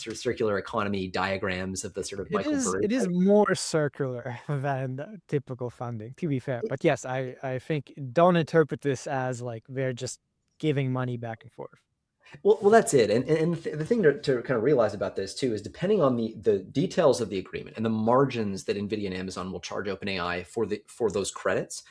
economy diagrams of the sort of It Michael is Burry it is type. more circular than typical funding, to be fair. But yes, I think don't interpret this as like they're just giving money back and forth. Well, that's it. And the thing to kind of realize about this too is depending on the details of the agreement and the margins that NVIDIA and Amazon will charge OpenAI for those credits,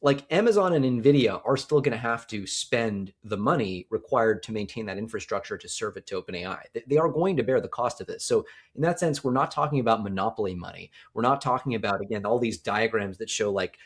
like Amazon and Nvidia are still going to have to spend the money required to maintain that infrastructure to serve it to OpenAI. They are going to bear the cost of this. So in that sense, we're not talking about monopoly money. We're not talking about, again, all these diagrams that show like,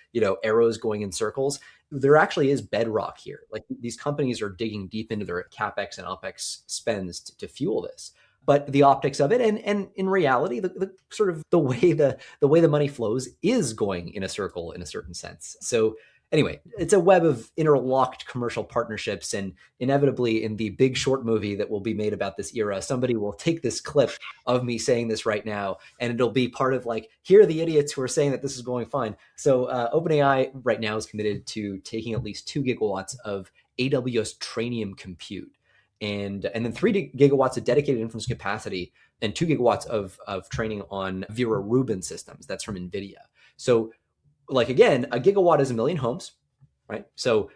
arrows going in circles. There actually is bedrock here. Like these companies are digging deep into their CapEx and OpEx spends to fuel this. But the optics of it, and in reality, the sort of the way the money flows is going in a circle in a certain sense. So Anyway, it's a web of interlocked commercial partnerships, and inevitably in the Big Short movie that will be made about this era, somebody will take this clip of me saying this right now, and it'll be part of like, here are the idiots who are saying that this is going fine. So OpenAI right now is committed to taking at least 2 gigawatts of AWS Trainium compute, and then 3 gigawatts of dedicated inference capacity, and 2 gigawatts of training on Vera Rubin systems. That's from NVIDIA. So like, again, a gigawatt is a million homes, right? So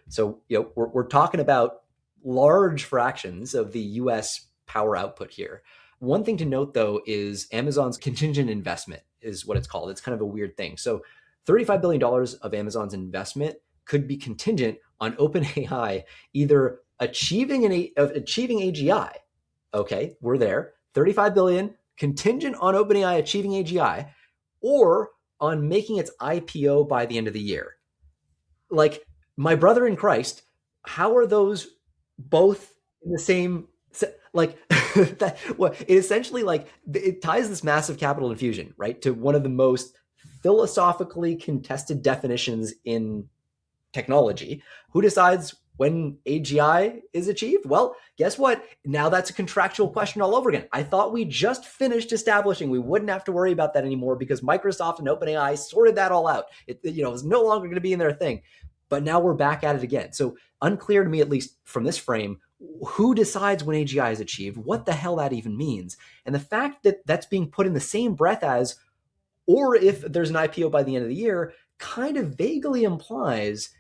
we're talking about large fractions of the US power output here. One thing to note though is Amazon's contingent investment is what it's called. It's kind of a weird thing. So $35 billion of Amazon's investment could be contingent on OpenAI either achieving AGI. Okay, we're there. 35 billion contingent on OpenAI achieving AGI, or on making its IPO by the end of the year. Like, my brother in Christ, how are those both in the same? Like, that, well, it essentially, like, it ties this massive capital infusion, right, to one of the most philosophically contested definitions in technology. Who decides when AGI is achieved? Well, guess what? Now that's a contractual question all over again. I thought we just finished establishing we wouldn't have to worry about that anymore because Microsoft and OpenAI sorted that all out. It was no longer going to be in their thing. But now we're back at it again. So unclear to me, at least from this frame, who decides when AGI is achieved, what the hell that even means. And the fact that that's being put in the same breath as, or if there's an IPO by the end of the year, kind of vaguely implies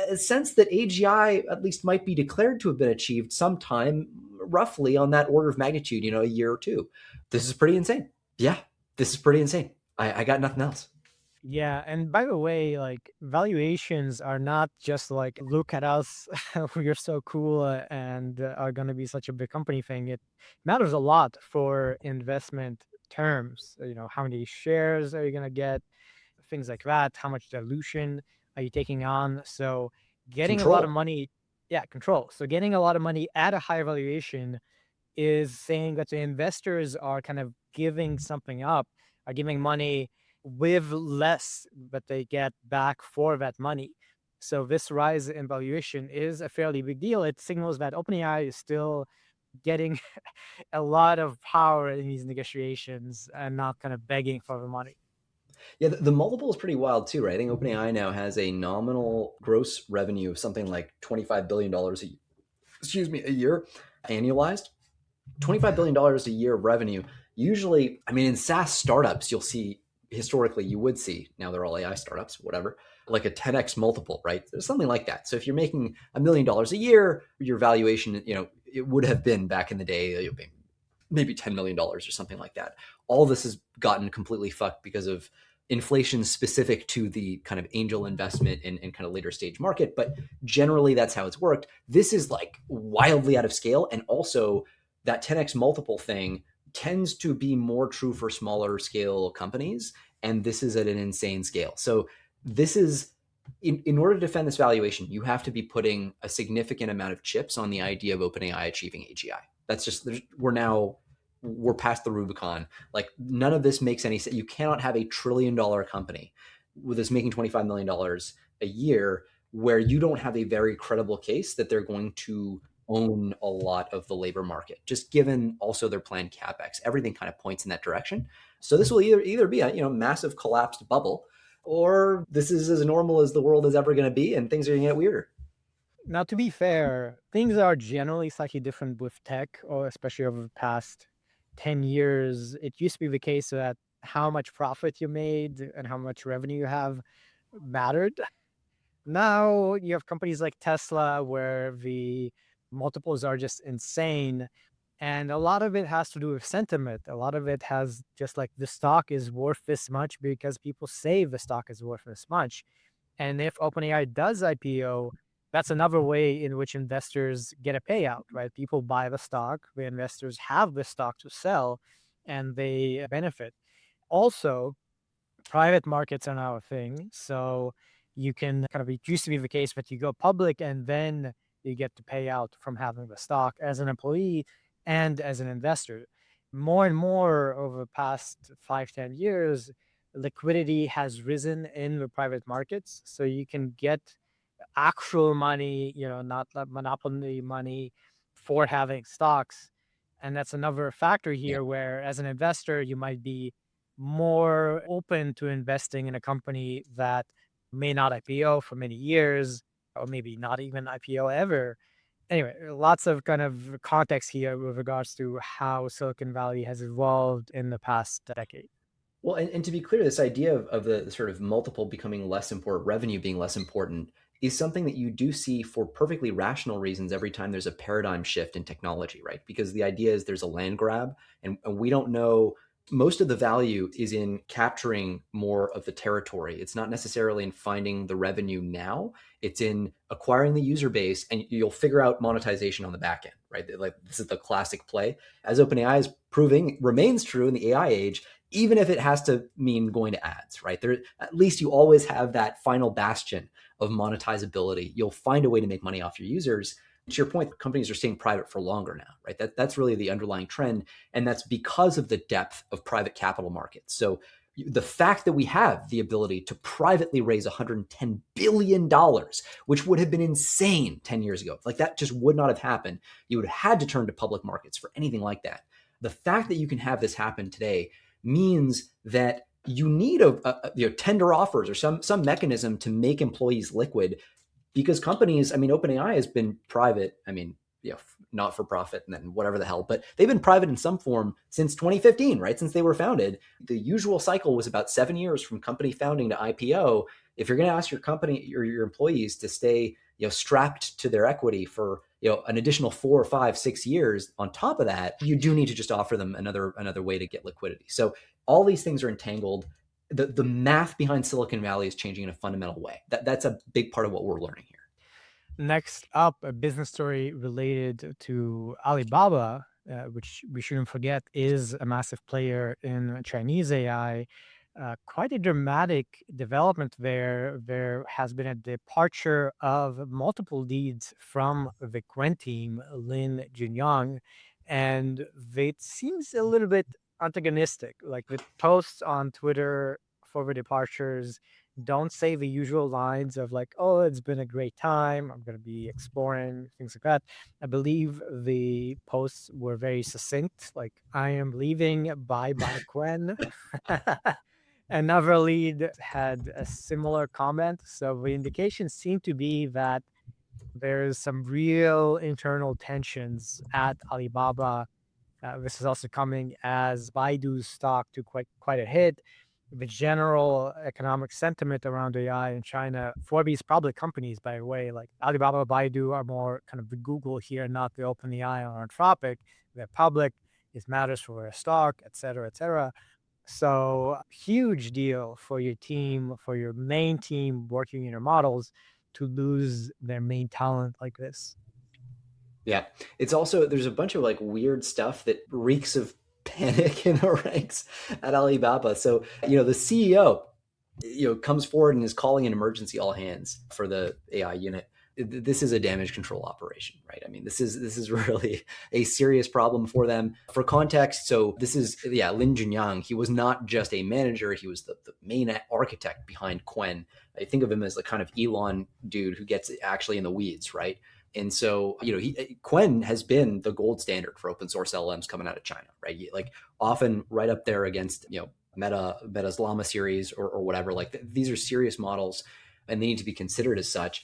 a sense that AGI at least might be declared to have been achieved sometime roughly on that order of magnitude, a year or two. This is pretty insane. Yeah, this is pretty insane. I got nothing else. Yeah, and by the way, like valuations are not just like look at us, we're so cool and are going to be such a big company thing. It matters a lot for investment terms. How many shares are you going to get? Things like that. How much dilution are you taking on? So getting a lot of Control. money, yeah, control. So getting a lot of money at a higher valuation is saying that the investors are kind of giving something up, are giving money with less that they get back for that money. So this rise in valuation is a fairly big deal. It signals that OpenAI is still getting a lot of power in these negotiations and not kind of begging for the money. Yeah, the multiple is pretty wild too, right? I think OpenAI now has a nominal gross revenue of something like $25 billion a year, annualized. $25 billion a year of revenue. Usually, I mean, in SaaS startups, you'll see, historically, you would see, now they're all AI startups, whatever, like a 10x multiple, right? There's something like that. So if you're making $1 million a year, your valuation, it would have been back in the day, maybe $10 million or something like that. All this has gotten completely fucked because of inflation specific to the kind of angel investment and kind of later stage market. But generally, that's how it's worked. This is like wildly out of scale. And also, that 10x multiple thing tends to be more true for smaller scale companies. And this is at an insane scale. So, this is in order to defend this valuation, you have to be putting a significant amount of chips on the idea of OpenAI achieving AGI. That's just, we're past the Rubicon. Like, none of this makes any sense. You cannot have $1 trillion company with us making $25 million a year where you don't have a very credible case that they're going to own a lot of the labor market, just given also their planned capex. Everything kind of points in that direction. So this will either be a massive collapsed bubble, or this is as normal as the world is ever going to be, and things are going to get weirder. Now, to be fair, things are generally slightly different with tech, or especially over the past 10 years. It used to be the case that how much profit you made and how much revenue you have mattered. Now you have companies like Tesla where the multiples are just insane. And a lot of it has to do with sentiment. A lot of it has just like the stock is worth this much because people say the stock is worth this much. And if OpenAI does IPO, that's another way in which investors get a payout, right? People buy the stock, the investors have the stock to sell, and they benefit. Also, private markets are now a thing. So you can kind of, it used to be the case that you go public and then you get to pay out from having the stock as an employee and as an investor. More and more over the past 5, 10 years, liquidity has risen in the private markets. So you can get actual money, not like monopoly money for having stocks. And that's another factor Yeah. here where, as an investor, you might be more open to investing in a company that may not IPO for many years, or maybe not even IPO ever. Anyway, lots of kind of context here with regards to how Silicon Valley has evolved in the past decade. Well, and to be clear, this idea of the sort of multiple becoming less important, revenue being less important, is something that you do see for perfectly rational reasons every time there's a paradigm shift in technology, right? Because the idea is there's a land grab, and we don't know. Most of the value is in capturing more of the territory. It's not necessarily in finding the revenue now. It's in acquiring the user base, and you'll figure out monetization on the back end, right? Like this is the classic play. As OpenAI is proving remains true in the AI age, even if it has to mean going to ads, right? There, at least you always have that final bastion of monetizability. You'll find a way to make money off your users. To your point, companies are staying private for longer now, right? That's really the underlying trend. And that's because of the depth of private capital markets. So the fact that we have the ability to privately raise $110 billion, which would have been insane 10 years ago, like that just would not have happened. You would have had to turn to public markets for anything like that. The fact that you can have this happen today means that you need tender offers or some mechanism to make employees liquid, because companies, I mean, OpenAI has been private. I mean, not for profit and then whatever the hell, but they've been private in some form since 2015, right? Since they were founded. The usual cycle was about 7 years from company founding to IPO. If you're going to ask your company or your employees to stay, strapped to their equity for, an additional 4 or 5, 6 years on top of that, you do need to just offer them another way to get liquidity. So all these things are entangled. The math behind Silicon Valley is changing in a fundamental way. That's a big part of what we're learning here. Next up, a business story related to Alibaba, which we shouldn't forget is a massive player in Chinese AI. Quite a dramatic development there. There has been a departure of multiple leads from the Qwen team, Lin Junyang, and it seems a little bit antagonistic. Like the posts on Twitter for the departures don't say the usual lines of like, "Oh, it's been a great time. I'm going to be exploring," things like that. I believe the posts were very succinct, like, "I am leaving. Bye bye, Quen." Another lead had a similar comment. So the indications seem to be that there's some real internal tensions at Alibaba. This is also coming as Baidu's stock took quite a hit. The general economic sentiment around AI in China for these public companies, by the way, like Alibaba, Baidu are more kind of the Google here, not the OpenAI or Anthropic. They're public. It matters for their stock, et cetera, et cetera. So huge deal for your team, for your main team working in your models to lose their main talent like this. Yeah. It's also, there's a bunch of like weird stuff that reeks of panic in the ranks at Alibaba. So, the CEO, comes forward and is calling an emergency all hands for the AI unit. This is a damage control operation, right? I mean, this is really a serious problem for them. For context, so this is, Lin Junyang. He was not just a manager; he was the main architect behind Qwen. I think of him as the kind of Elon dude who gets actually in the weeds, right? And so, Qwen has been the gold standard for open source LLMs coming out of China, right? Like often right up there against, Meta's Llama series or whatever. Like these are serious models, and they need to be considered as such.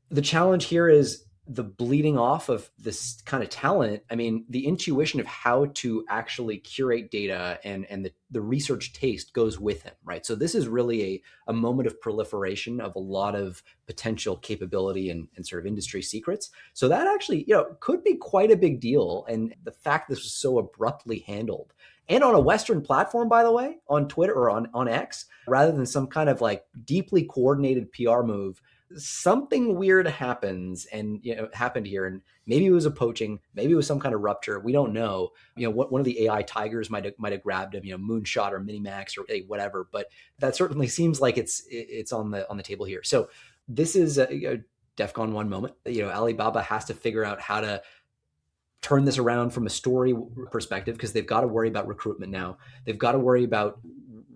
The challenge here is the bleeding off of this kind of talent. I mean, the intuition of how to actually curate data and the research taste goes with him, right? So this is really a moment of proliferation of a lot of potential capability and sort of industry secrets. So that actually, could be quite a big deal. And the fact this was so abruptly handled and on a Western platform, by the way, on Twitter or on X, rather than some kind of like deeply coordinated PR move, something weird happens and happened here, and maybe it was a poaching, maybe it was some kind of rupture, we don't know. What one of the AI tigers might have grabbed him, Moonshot or Minimax or whatever, but that certainly seems like it's on the table here. So this is a DEFCON 1 moment. Alibaba has to figure out how to turn this around from a story perspective, because they've got to worry about recruitment now. They've got to worry about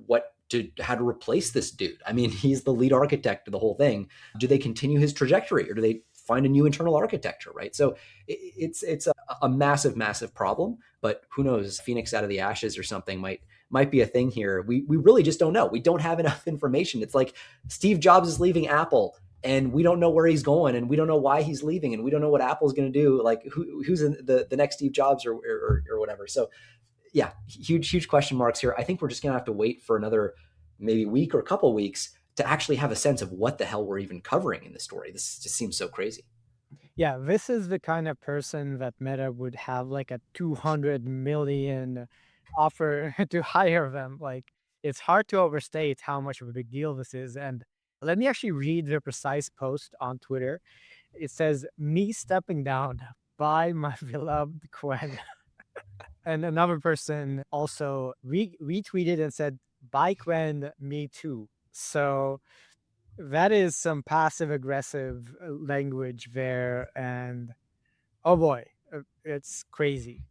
what to how to replace this dude? I mean, he's the lead architect of the whole thing. Do they continue his trajectory, or do they find a new internal architecture, right? So it's a massive, massive problem. But who knows? Phoenix out of the ashes or something might be a thing here. We really just don't know. We don't have enough information. It's like Steve Jobs is leaving Apple, and we don't know where he's going, and we don't know why he's leaving, and we don't know what Apple's going to do. Like who's in the next Steve Jobs or whatever. So yeah, huge question marks here. I think we're just going to have to wait for another maybe week or a couple weeks to actually have a sense of what the hell we're even covering in the story. This just seems so crazy. Yeah, this is the kind of person that Meta would have like a 200 million offer to hire them. Like, it's hard to overstate how much of a big deal this is. And let me actually read the precise post on Twitter. It says, "Me stepping down by my beloved Qwen." And another person also retweeted and said, "By Qwen, me too." So that is some passive aggressive language there. And oh boy, it's crazy.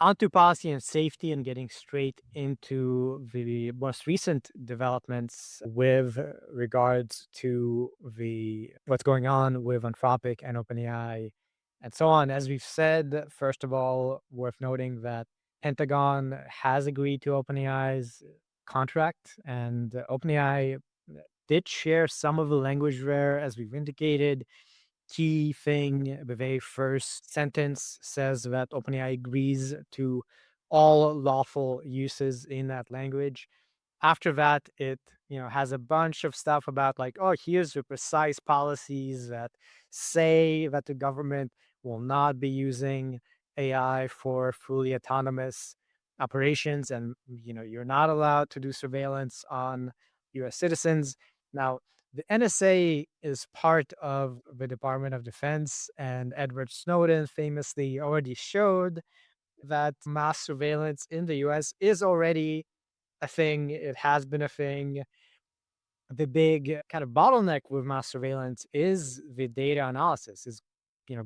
Onto policy and safety, and getting straight into the most recent developments with regards to the what's going on with Anthropic and OpenAI and so on. As we've said, first of all, worth noting that Pentagon has agreed to OpenAI's contract, and OpenAI did share some of the language there, as we've indicated. Key thing, the very first sentence says that OpenAI agrees to all lawful uses in that language. After that, it has a bunch of stuff about like, oh, here's the precise policies that say that the government will not be using AI for fully autonomous operations, and you're not allowed to do surveillance on U.S. citizens. Now, the NSA is part of the Department of Defense, and Edward Snowden famously already showed that mass surveillance in the US is already a thing. It has been a thing. The big kind of bottleneck with mass surveillance is the data analysis, is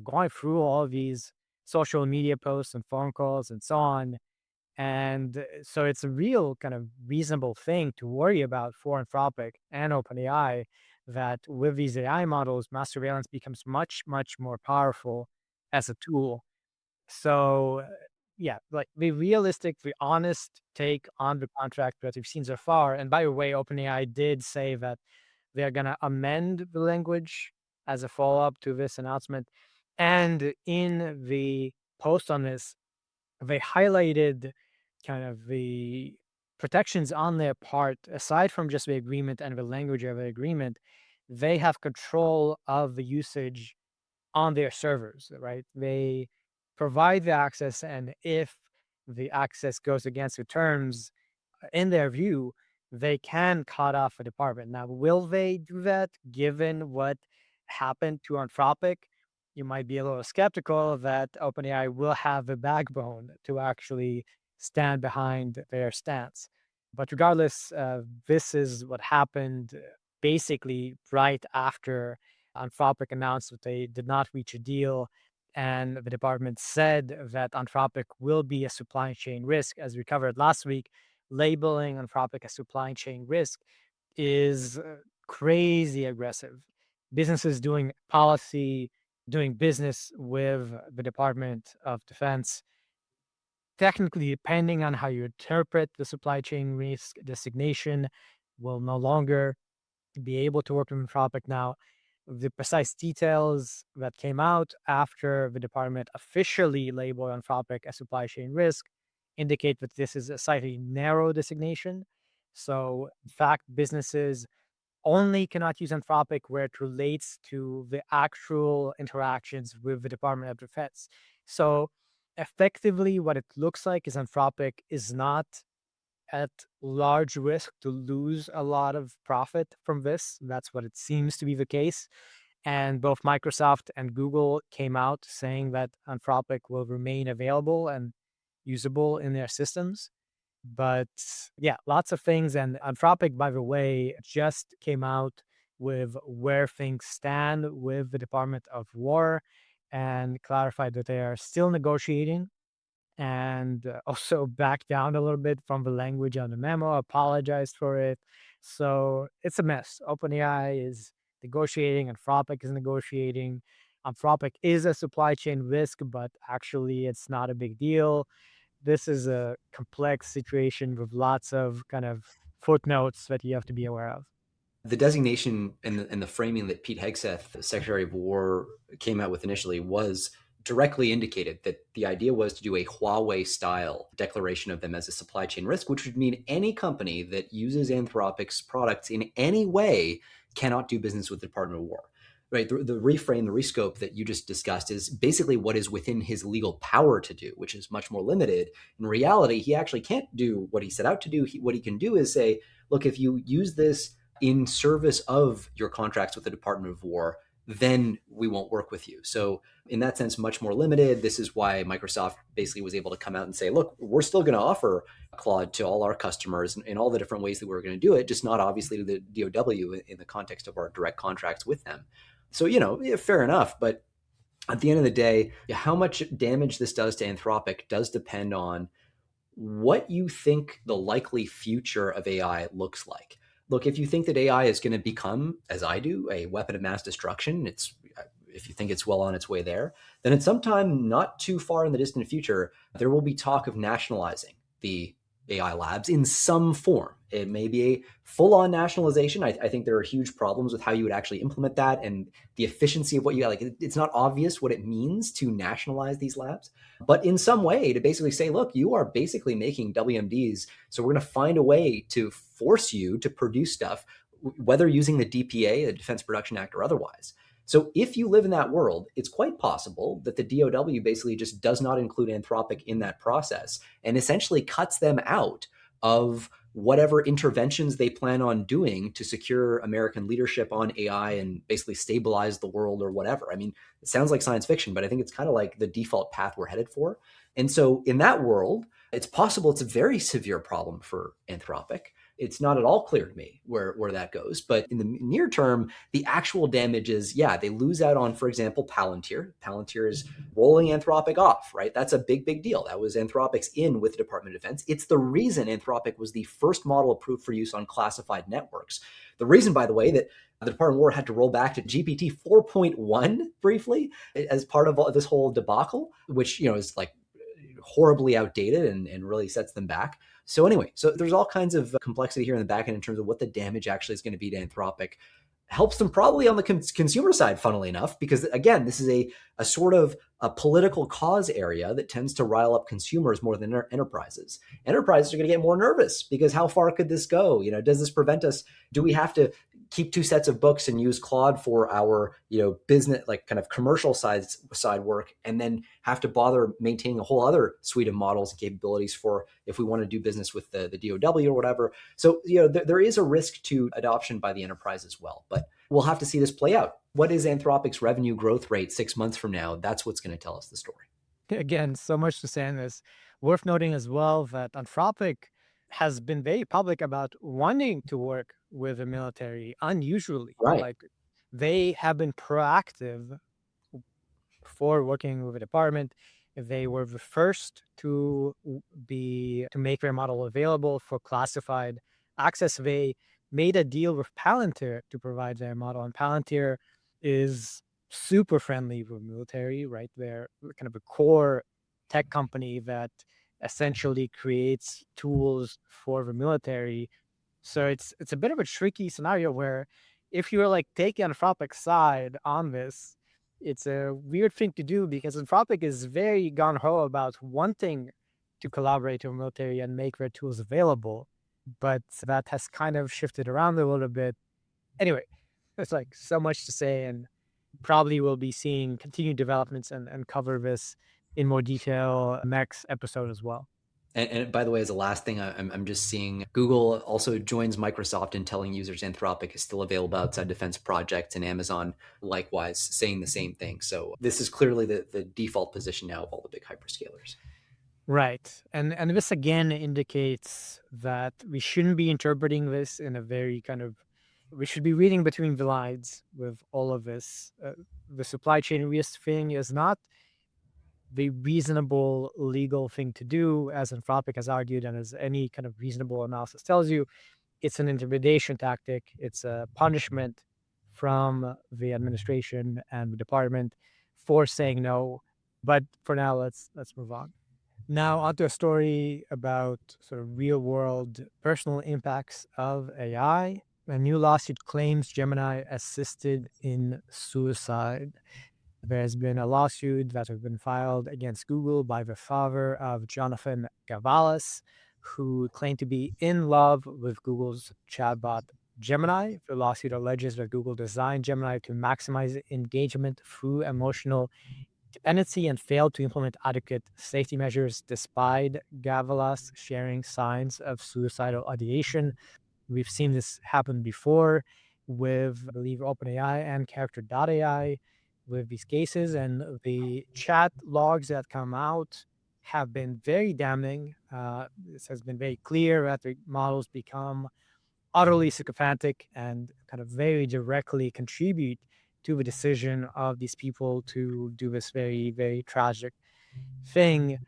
going through all of these social media posts and phone calls and so on. And so it's a real kind of reasonable thing to worry about for Anthropic and OpenAI, that with these AI models, mass surveillance becomes much, much more powerful as a tool. So, yeah, like the realistic, the honest take on the contract that we've seen so far. And by the way, OpenAI did say that they're going to amend the language as a follow up to this announcement. And in the post on this, they highlighted kind of the protections on their part, aside from just the agreement and the language of the agreement. They have control of the usage on their servers, right? They provide the access, and if the access goes against the terms, in their view, they can cut off a department. Now, will they do that given what happened to Anthropic? You might be a little skeptical that OpenAI will have the backbone to actually stand behind their stance. But regardless, this is what happened basically right after Anthropic announced that they did not reach a deal. And the department said that Anthropic will be a supply chain risk. As we covered last week, labeling Anthropic a supply chain risk is crazy aggressive. Businesses doing policy, doing business with the Department of Defense, technically, depending on how you interpret the supply chain risk designation, will no longer be able to work with Anthropic now. The precise details that came out after the department officially labeled Anthropic as supply chain risk indicate that this is a slightly narrow designation. So, in fact, businesses only cannot use Anthropic where it relates to the actual interactions with the Department of Defense. So, effectively, what it looks like is Anthropic is not at large risk to lose a lot of profit from this. That's what it seems to be the case. And both Microsoft and Google came out saying that Anthropic will remain available and usable in their systems. But yeah, lots of things. And Anthropic, by the way, just came out with where things stand with the Department of War and clarified that they are still negotiating and also backed down a little bit from the language on the memo, apologized for it. So it's a mess. OpenAI is negotiating, Anthropic is negotiating. Anthropic is a supply chain risk, but actually it's not a big deal. This is a complex situation with lots of kind of footnotes that you have to be aware of. The designation and the framing that Pete Hegseth, the Secretary of War, came out with initially was directly indicated that the idea was to do a Huawei style declaration of them as a supply chain risk, which would mean any company that uses Anthropic's products in any way cannot do business with the Department of War. Right. The reframe, the rescope that you just discussed is basically what is within his legal power to do, which is much more limited. In reality, he actually can't do what he set out to do. What he can do is say, look, if you use this in service of your contracts with the Department of War, then we won't work with you. So in that sense, much more limited. This is why Microsoft basically was able to come out and say, look, we're still going to offer Claude to all our customers in all the different ways that we're going to do it, just not obviously to the DOW in the context of our direct contracts with them. So, fair enough. But at the end of the day, how much damage this does to Anthropic does depend on what you think the likely future of AI looks like. Look, if you think that AI is going to become, as I do, a weapon of mass destruction, if you think it's well on its way there, then at some time not too far in the distant future, there will be talk of nationalizing the AI labs in some form. It may be a full-on nationalization. I think there are huge problems with how you would actually implement that and the efficiency of what you got. Like, it's not obvious what it means to nationalize these labs, but in some way to basically say, look, you are basically making WMDs, so we're going to find a way to force you to produce stuff, whether using the DPA, the Defense Production Act, or otherwise. So if you live in that world, it's quite possible that the DOW basically just does not include Anthropic in that process and essentially cuts them out of whatever interventions they plan on doing to secure American leadership on AI and basically stabilize the world or whatever. I mean, it sounds like science fiction, but I think it's kind of like the default path we're headed for. And so in that world, it's possible it's a very severe problem for Anthropic. It's not at all clear to me where that goes. But in the near term, the actual damage is, yeah, they lose out on, for example, Palantir. Palantir is rolling Anthropic off, right? That's a big, big deal. That was Anthropic's in with the Department of Defense. It's the reason Anthropic was the first model approved for use on classified networks. The reason, by the way, that the Department of War had to roll back to GPT 4.1 briefly as part of this whole debacle, which, is like horribly outdated and really sets them back. So anyway, so there's all kinds of complexity here in the back end in terms of what the damage actually is going to be to Anthropic. Helps them probably on the consumer side, funnily enough, because again, this is a sort of a political cause area that tends to rile up consumers more than enterprises. Enterprises are going to get more nervous because how far could this go? Does this prevent us? Do we have to keep two sets of books and use Claude for our, business, like kind of commercial side work, and then have to bother maintaining a whole other suite of models and capabilities for if we want to do business with the DOW or whatever. So, there is a risk to adoption by the enterprise as well, but we'll have to see this play out. What is Anthropic's revenue growth rate 6 months from now? That's what's going to tell us the story. Again, so much to say on this. Worth noting as well that Anthropic has been very public about wanting to work with the military unusually. Right. Like, they have been proactive for working with the department. They were the first to make their model available for classified access. They made a deal with Palantir to provide their model, and Palantir is super friendly with military, right? They're kind of a core tech company that essentially creates tools for the military. So it's a bit of a tricky scenario where if you're like taking Anthropic's side on this, it's a weird thing to do because Anthropic is very gung ho about wanting to collaborate with the military and make their tools available, but that has kind of shifted around a little bit. Anyway, there's like so much to say, and probably we'll be seeing continued developments and cover this in more detail next episode as well. And by the way, as a last thing, I'm just seeing Google also joins Microsoft in telling users Anthropic is still available outside defense projects, and Amazon likewise saying the same thing. So this is clearly the default position now of all the big hyperscalers. Right. And this again indicates that we shouldn't be interpreting this in a very kind of, we should be reading between the lines with all of this. The supply chain risk thing is not the reasonable legal thing to do, as Anthropic has argued, and as any kind of reasonable analysis tells you. It's an intimidation tactic. It's a punishment from the administration and the department for saying no. But for now, let's move on. Now, onto a story about sort of real world personal impacts of AI. A new lawsuit claims Gemini assisted in suicide. There has been a lawsuit that has been filed against Google by the father of Jonathan Gavalis, who claimed to be in love with Google's chatbot Gemini. The lawsuit alleges that Google designed Gemini to maximize engagement through emotional dependency and failed to implement adequate safety measures despite Gavalas sharing signs of suicidal ideation. We've seen this happen before with, I believe, OpenAI and Character.ai with these cases, and the chat logs that come out have been very damning. This has been very clear that the models become utterly sycophantic and kind of very directly contribute to the decision of these people to do this very, very tragic thing.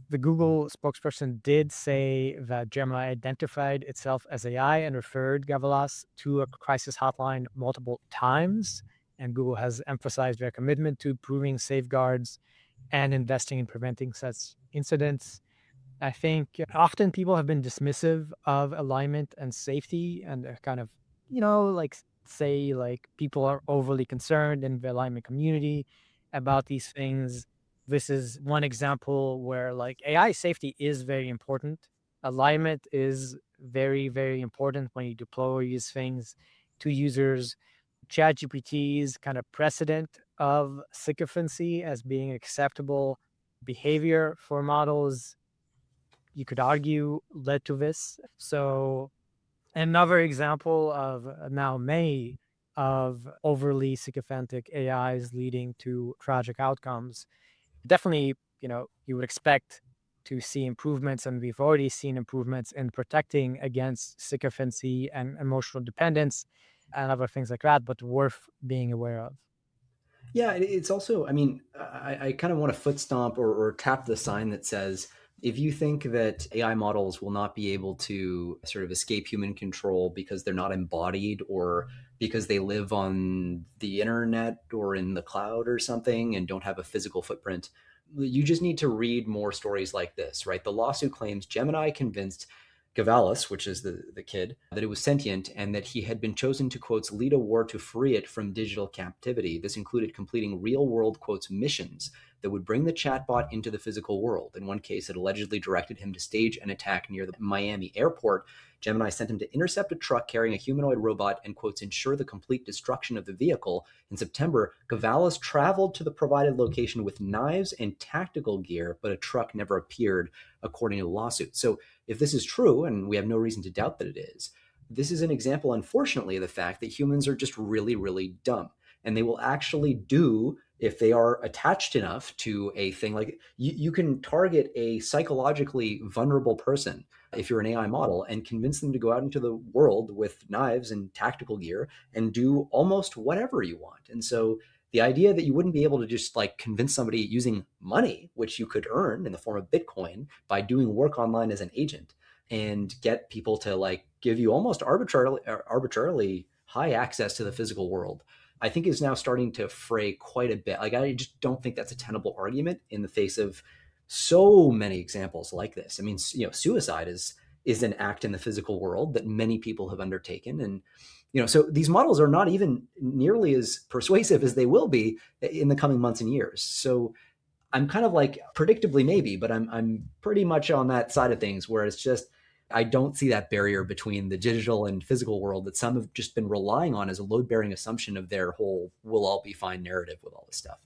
The Google spokesperson did say that Gemini identified itself as AI and referred Gavalas to a crisis hotline multiple times. And Google has emphasized their commitment to proving safeguards and investing in preventing such incidents. I think often people have been dismissive of alignment and safety, and they're kind of, like say like people are overly concerned in the alignment community about these things. This is one example where like AI safety is very important. Alignment is very, very important when you deploy these things to users. ChatGPT's kind of precedent of sycophancy as being acceptable behavior for models, you could argue, led to this. So another example of now many of overly sycophantic AIs leading to tragic outcomes. Definitely, you would expect to see improvements, and we've already seen improvements in protecting against sycophancy and emotional dependence and other things like that, but worth being aware of. Yeah, it's also, I mean, I kind of want to foot stomp or tap the sign that says, if you think that AI models will not be able to sort of escape human control because they're not embodied or because they live on the internet or in the cloud or something and don't have a physical footprint, you just need to read more stories like this, right? The lawsuit claims Gemini convinced Gavalis, which is the kid, that it was sentient and that he had been chosen to, quotes, lead a war to free it from digital captivity. This included completing real world, quotes, missions that would bring the chatbot into the physical world. In one case, it allegedly directed him to stage an attack near the Miami airport. Gemini sent him to intercept a truck carrying a humanoid robot and, quotes, ensure the complete destruction of the vehicle. In September, Gavalis traveled to the provided location with knives and tactical gear, but a truck never appeared, according to the lawsuit. So if this is true, and we have no reason to doubt that it is, this is an example, unfortunately, of the fact that humans are just really, really dumb. And they will actually do, if they are attached enough to a thing like you can target a psychologically vulnerable person if you're an AI model and convince them to go out into the world with knives and tactical gear and do almost whatever you want. And so the idea that you wouldn't be able to just like convince somebody using money, which you could earn in the form of Bitcoin by doing work online as an agent, and get people to like give you almost arbitrarily high access to the physical world, I think is now starting to fray quite a bit. Like I just don't think that's a tenable argument in the face of so many examples like this. I mean, suicide is an act in the physical world that many people have undertaken, and so these models are not even nearly as persuasive as they will be in the coming months and years. So I'm kind of like, predictably maybe, but I'm pretty much on that side of things where it's just I don't see that barrier between the digital and physical world that some have just been relying on as a load bearing assumption of their whole "we'll all be fine" narrative with all this stuff.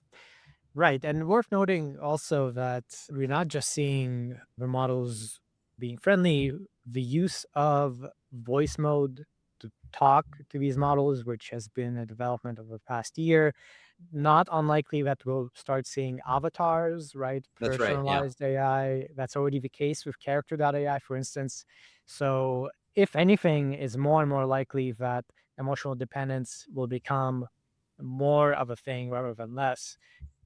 Right. And worth noting also that we're not just seeing the models being friendly, the use of voice mode to talk to these models, which has been a development over the past year, not unlikely that we'll start seeing avatars, right? That's right. Yeah. Personalized AI. That's already the case with character.ai, for instance. So, if anything, is more and more likely that emotional dependence will become more of a thing rather than less.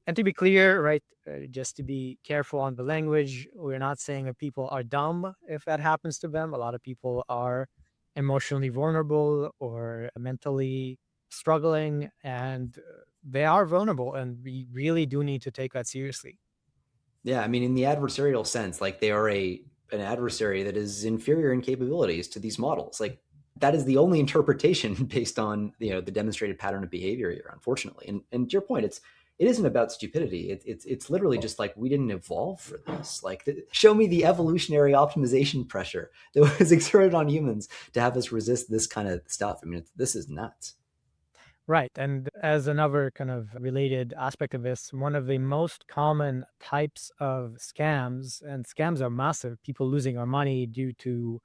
And to be clear, right, just to be careful on the language, we're not saying that people are dumb if that happens to them. A lot of people are emotionally vulnerable or mentally struggling, and they are vulnerable, and we really do need to take that seriously. Yeah, I mean, in the adversarial sense, like they are an adversary that is inferior in capabilities to these models. Like that is the only interpretation based on the demonstrated pattern of behavior here, unfortunately. And to your point, it isn't about stupidity. It's literally just like we didn't evolve for this. Like show me the evolutionary optimization pressure that was exerted on humans to have us resist this kind of stuff. I mean, this is nuts. Right. And as another kind of related aspect of this, one of the most common types of scams, and scams are massive, people losing our money due to,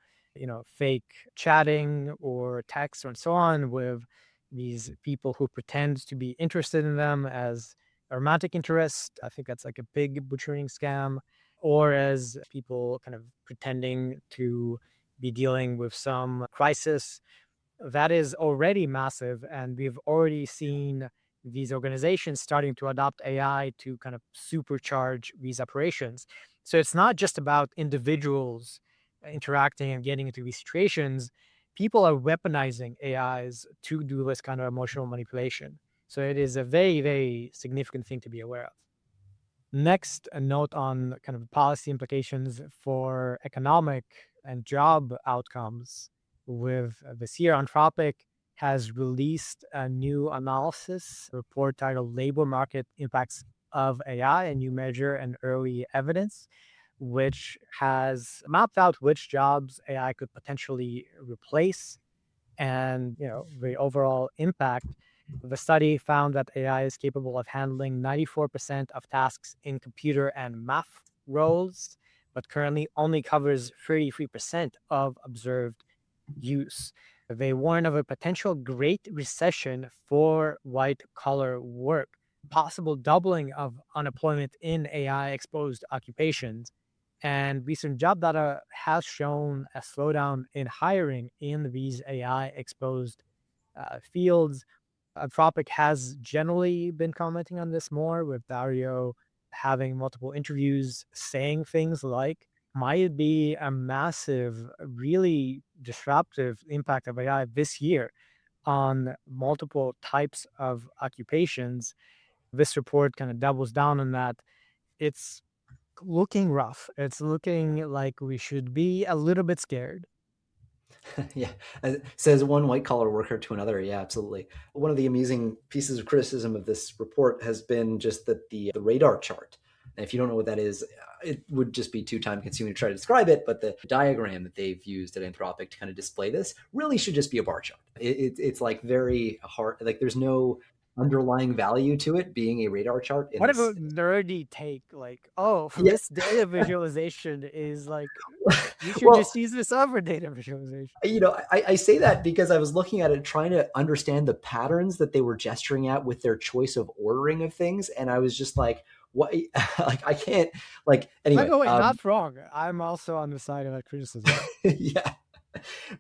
fake chatting or text and so on with these people who pretend to be interested in them as a romantic interest. I think that's like a big butchering scam, or as people kind of pretending to be dealing with some crisis that is already massive. And we've already seen these organizations starting to adopt AI to kind of supercharge these operations. So it's not just about individuals interacting and getting into these situations. People are weaponizing AIs to do this kind of emotional manipulation. So it is a very, very significant thing to be aware of. Next, a note on kind of policy implications for economic and job outcomes. With this year, Anthropic has released a new analysis report titled Labor Market Impacts of AI, a new measure and early evidence, which has mapped out which jobs AI could potentially replace and the overall impact. The study found that AI is capable of handling 94% of tasks in computer and math roles, but currently only covers 33% of observed use. They warn of a potential Great Recession for white collar work, possible doubling of unemployment in AI exposed occupations. And recent job data has shown a slowdown in hiring in these AI exposed fields. Anthropic has generally been commenting on this more, with Dario having multiple interviews saying things like, might be a massive, really disruptive impact of AI this year on multiple types of occupations. This report kind of doubles down on that. It's looking rough. It's looking like we should be a little bit scared. Yeah, says one white collar worker to another. Yeah, absolutely. One of the amusing pieces of criticism of this report has been just that the radar chart. And if you don't know what that is, it would just be too time consuming to try to describe it. But the diagram that they've used at Anthropic to kind of display this really should just be a bar chart. It's like very hard. Like there's no underlying value to it being a radar chart in What if a this. nerdy take, like, oh, Yeah. this data visualization is like, you should Well, just use this other data visualization? I say that because I was looking at it, trying to understand the patterns that they were gesturing at with their choice of ordering of things. And I was just like, what? Like, I can't, like, By anyway. the way, not wrong. I'm also on the side of that criticism. Yeah.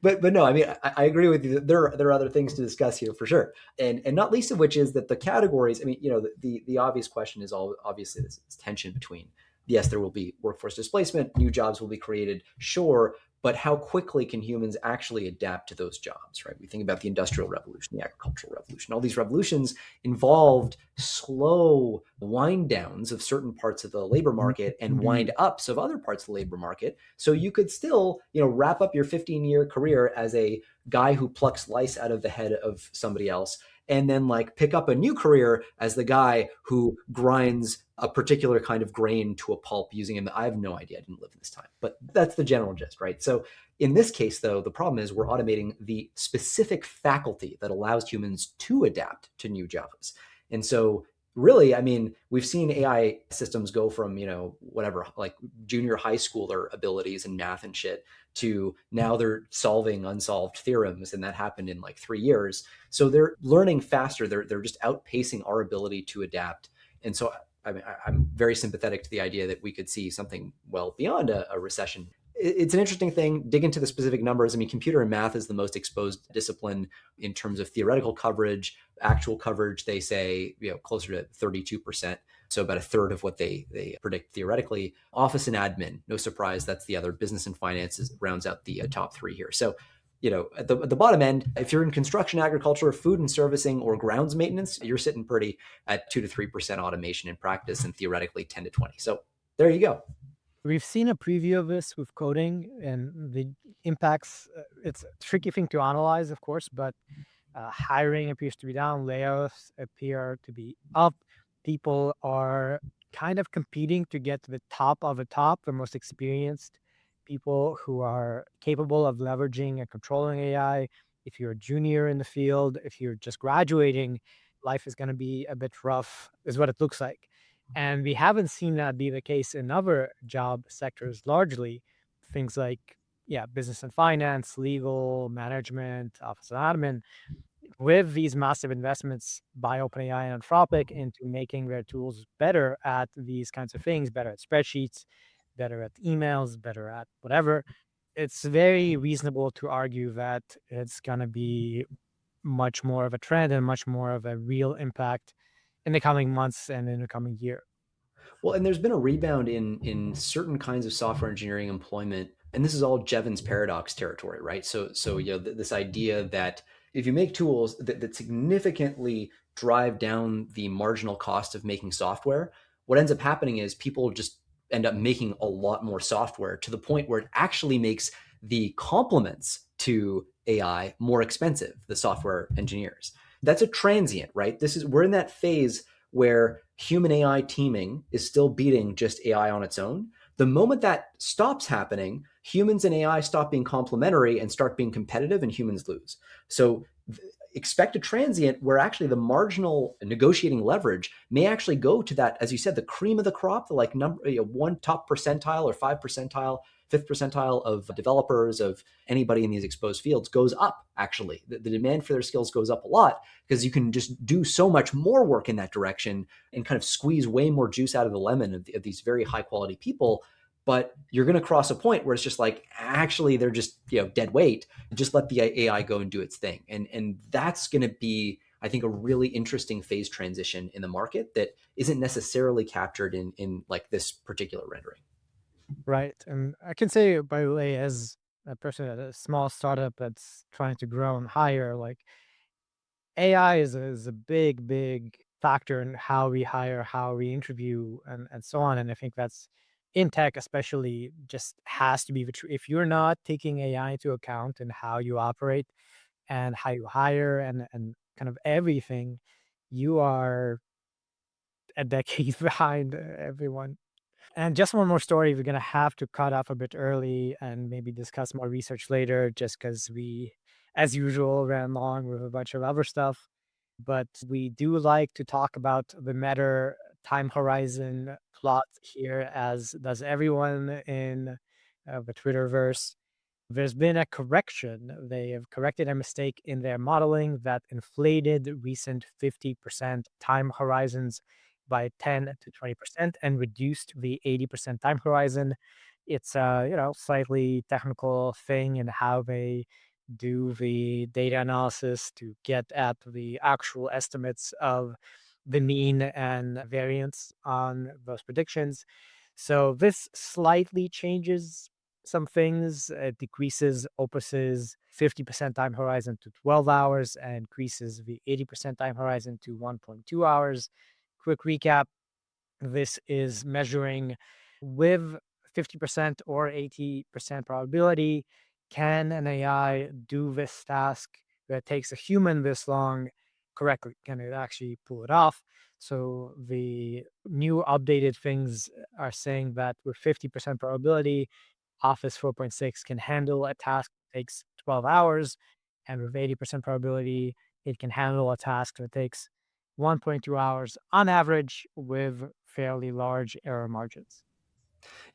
But no, I mean, I agree with you. There are other things to discuss here for sure, and not least of which is that the categories. I mean, the obvious question is all obviously this tension between, yes, there will be workforce displacement, new jobs will be created, sure, but how quickly can humans actually adapt to those jobs, right? We think about the Industrial Revolution, the Agricultural Revolution. All these revolutions involved slow wind downs of certain parts of the labor market and wind ups of other parts of the labor market. So you could still, wrap up your 15-year career as a guy who plucks lice out of the head of somebody else, and then like pick up a new career as the guy who grinds a particular kind of grain to a pulp using him. I have no idea. I didn't live in this time, but that's the general gist, right? So in this case, though, the problem is we're automating the specific faculty that allows humans to adapt to new jobs. And so really, I mean, we've seen AI systems go from, whatever, like junior high schooler abilities in math and shit to now they're solving unsolved theorems. And that happened in like 3 years. So they're learning faster. They're just outpacing our ability to adapt. And so I mean, I'm very sympathetic to the idea that we could see something well beyond a recession. It's an interesting thing. Dig into the specific numbers. I mean, computer and math is the most exposed discipline in terms of theoretical coverage. Actual coverage, they say, closer to 32%. So about a third of what they predict theoretically. Office and admin, no surprise, that's the other. Business and finances rounds out the top three here. So at the bottom end, if you're in construction, agriculture, food and servicing, or grounds maintenance, you're sitting pretty at 2 to 3% automation in practice, and theoretically 10 to 20. So there you go. We've seen a preview of this with coding and the impacts. It's a tricky thing to analyze, of course, but hiring appears to be down, layoffs appear to be up. People are kind of competing to get to the top of the top, the most experienced people who are capable of leveraging and controlling AI. If you're a junior in the field, if you're just graduating, life is going to be a bit rough, is what it looks like. And we haven't seen that be the case in other job sectors largely. Things like, yeah, business and finance, legal, management, office and admin, with these massive investments by OpenAI and Anthropic into making their tools better at these kinds of things, better at spreadsheets, better at emails, better at whatever, it's very reasonable to argue that it's going to be much more of a trend and much more of a real impact in the coming months and in the coming year. Well, and there's been a rebound in certain kinds of software engineering employment, and this is all Jevons paradox territory, right? So this idea that if you make tools that significantly drive down the marginal cost of making software, what ends up happening is people just end up making a lot more software to the point where it actually makes the complements to AI more expensive, the software engineers. That's a transient, right? We're in that phase where human AI teaming is still beating just AI on its own. The moment that stops happening, humans and AI stop being complementary and start being competitive, and humans lose. So expect a transient where actually the marginal negotiating leverage may actually go to that, as you said, the cream of the crop, the like one top percentile or 5 percentile, fifth percentile of developers, of anybody in these exposed fields goes up. Actually, the demand for their skills goes up a lot because you can just do so much more work in that direction and kind of squeeze way more juice out of the lemon of these very high quality people. But you're going to cross a point where it's just like, actually, they're just dead weight. Just let the AI go and do its thing. And that's going to be, I think, a really interesting phase transition in the market that isn't necessarily captured in like this particular rendering. Right. And I can say, by the way, as a person at a small startup that's trying to grow and hire, like AI is a big, big factor in how we hire, how we interview, and so on. And I think that's in tech, especially, just has to be the truth. If you're not taking AI into account in how you operate and how you hire and kind of everything, you are a decade behind everyone. And just one more story. We're gonna have to cut off a bit early and maybe discuss more research later, just because we, as usual, ran long with a bunch of other stuff. But we do like to talk about the METR time horizon plot here, as does everyone in the Twitterverse. There's been a correction. They have corrected a mistake in their modeling that inflated recent 50% time horizons by 10 to 20% and reduced the 80% time horizon. It's a slightly technical thing in how they do the data analysis to get at the actual estimates of the mean and variance on those predictions. So this slightly changes some things. It decreases Opus's 50% time horizon to 12 hours and increases the 80% time horizon to 1.2 hours. Quick recap: this is measuring with 50% or 80% probability, can an AI do this task that takes a human this long correctly? Can it actually pull it off? So the new updated things are saying that with 50% probability, Office 4.6 can handle a task that takes 12 hours, and with 80% probability, it can handle a task that takes 1.2 hours on average with fairly large error margins.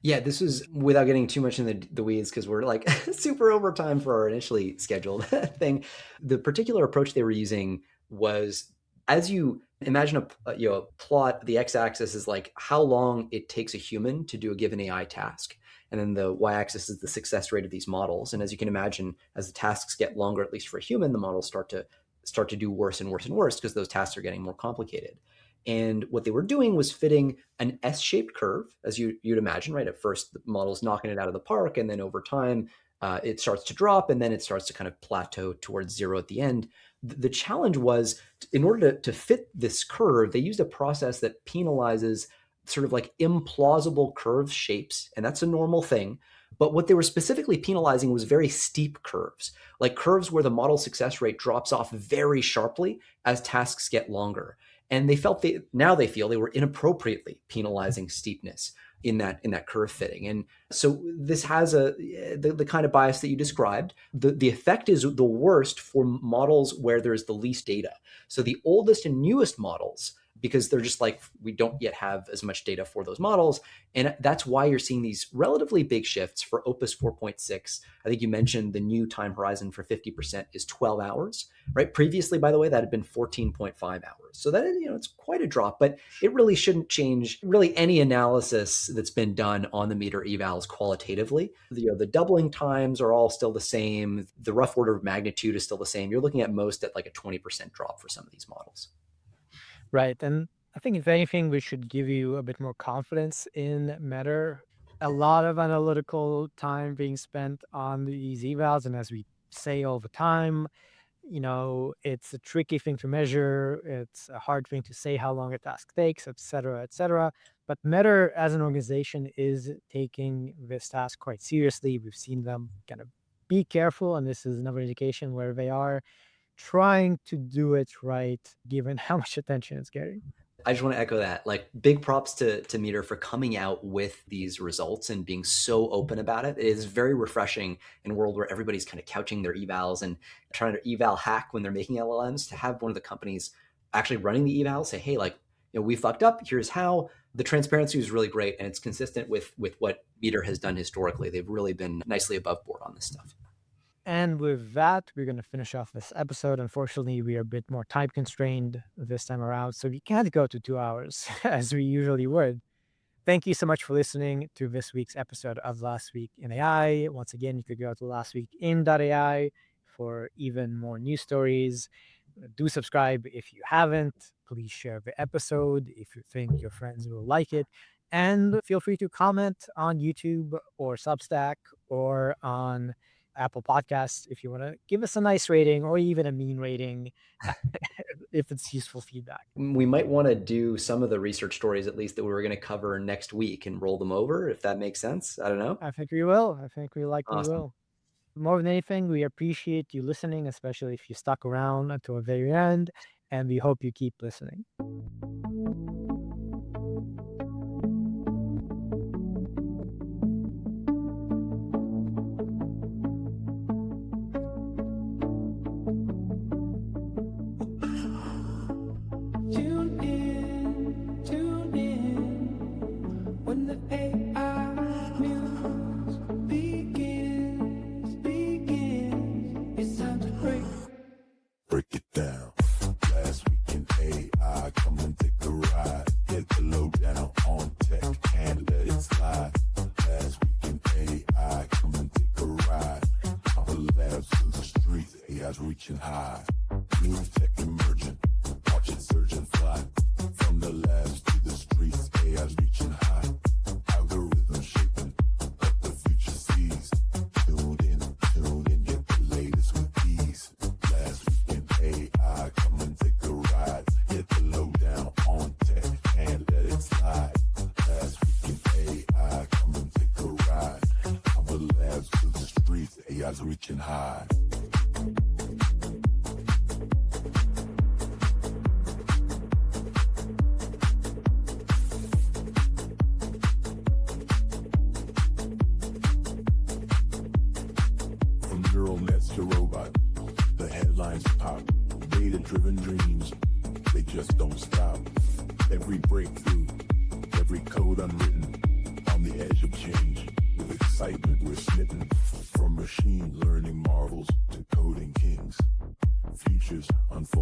Yeah, this is without getting too much in the weeds because we're like super over time for our initially scheduled thing. The particular approach they were using was, as you imagine a plot, the x-axis is like how long it takes a human to do a given AI task. And then the y-axis is the success rate of these models. And as you can imagine, as the tasks get longer, at least for a human, the models start to do worse and worse and worse because those tasks are getting more complicated. And what they were doing was fitting an S-shaped curve, as you'd imagine, right? At first, the model's knocking it out of the park, and then over time, it starts to drop, and then it starts to kind of plateau towards zero at the end. The challenge was, in order to fit this curve, they used a process that penalizes sort of like implausible curve shapes, and that's a normal thing. But what they were specifically penalizing was very steep curves, like curves where the model success rate drops off very sharply as tasks get longer. And they felt now they feel they were inappropriately penalizing steepness in that curve fitting. And so this has the kind of bias that you described. The effect is the worst for models where there's the least data. So the oldest and newest models, because they're just like, we don't yet have as much data for those models. And that's why you're seeing these relatively big shifts for Opus 4.6. I think you mentioned the new time horizon for 50% is 12 hours, right? Previously, by the way, that had been 14.5 hours. So that, it's quite a drop, but it really shouldn't change really any analysis that's been done on the METR evals qualitatively. The doubling times are all still the same. The rough order of magnitude is still the same. You're looking at most at like a 20% drop for some of these models. Right. And I think if anything, we should give you a bit more confidence in METR. A lot of analytical time being spent on these evals. And as we say all the time, it's a tricky thing to measure. It's a hard thing to say how long a task takes, et cetera, et cetera. But METR as an organization is taking this task quite seriously. We've seen them kind of be careful. And this is another indication where they are trying to do it right, given how much attention it's getting. I just want to echo that. Like, big props to METR for coming out with these results and being so open about it. It is very refreshing in a world where everybody's kind of couching their evals and trying to eval hack when they're making LLMs, to have one of the companies actually running the eval say, hey, like, we fucked up. Here's how. The transparency is really great, and it's consistent with what METR has done historically. They've really been nicely above board on this stuff. And with that, we're going to finish off this episode. Unfortunately, we are a bit more time constrained this time around, so we can't go to 2 hours as we usually would. Thank you so much for listening to this week's episode of Last Week in AI. Once again, you could go to lastweekin.ai for even more news stories. Do subscribe if you haven't. Please share the episode if you think your friends will like it. And feel free to comment on YouTube or Substack or on Apple Podcasts if you want to give us a nice rating or even a mean rating if it's useful feedback. We might want to do some of the research stories, at least, that we were going to cover next week, and roll them over, if that makes sense. I don't know. I think we will. I think we likely Awesome. will. More than anything, we appreciate you listening, especially if you stuck around until the very end, and we hope you keep listening. Tune in when the AI news begins. It's time to break it down. Last week in AI, come and take a ride. Get the lowdown on tech and let it slide. Last week in AI, come and take a ride. From the labs to the streets, AI's reaching high. New tech emerging, watch it surge and fly. From the labs to the streets, AI's reaching high. Algorithms shaping what the future sees. Tune in, get the latest with ease. Last week in AI, come and take a ride. Get the lowdown on tech and let it slide. Last week in AI, come and take a ride. From the labs to the streets, AI's reaching high. Neural nets to robot, the headlines pop. Data-driven dreams, they just don't stop. Every breakthrough, every code unwritten, on the edge of change. With excitement we're smitten, from machine learning marvels to coding kings. Futures unfold.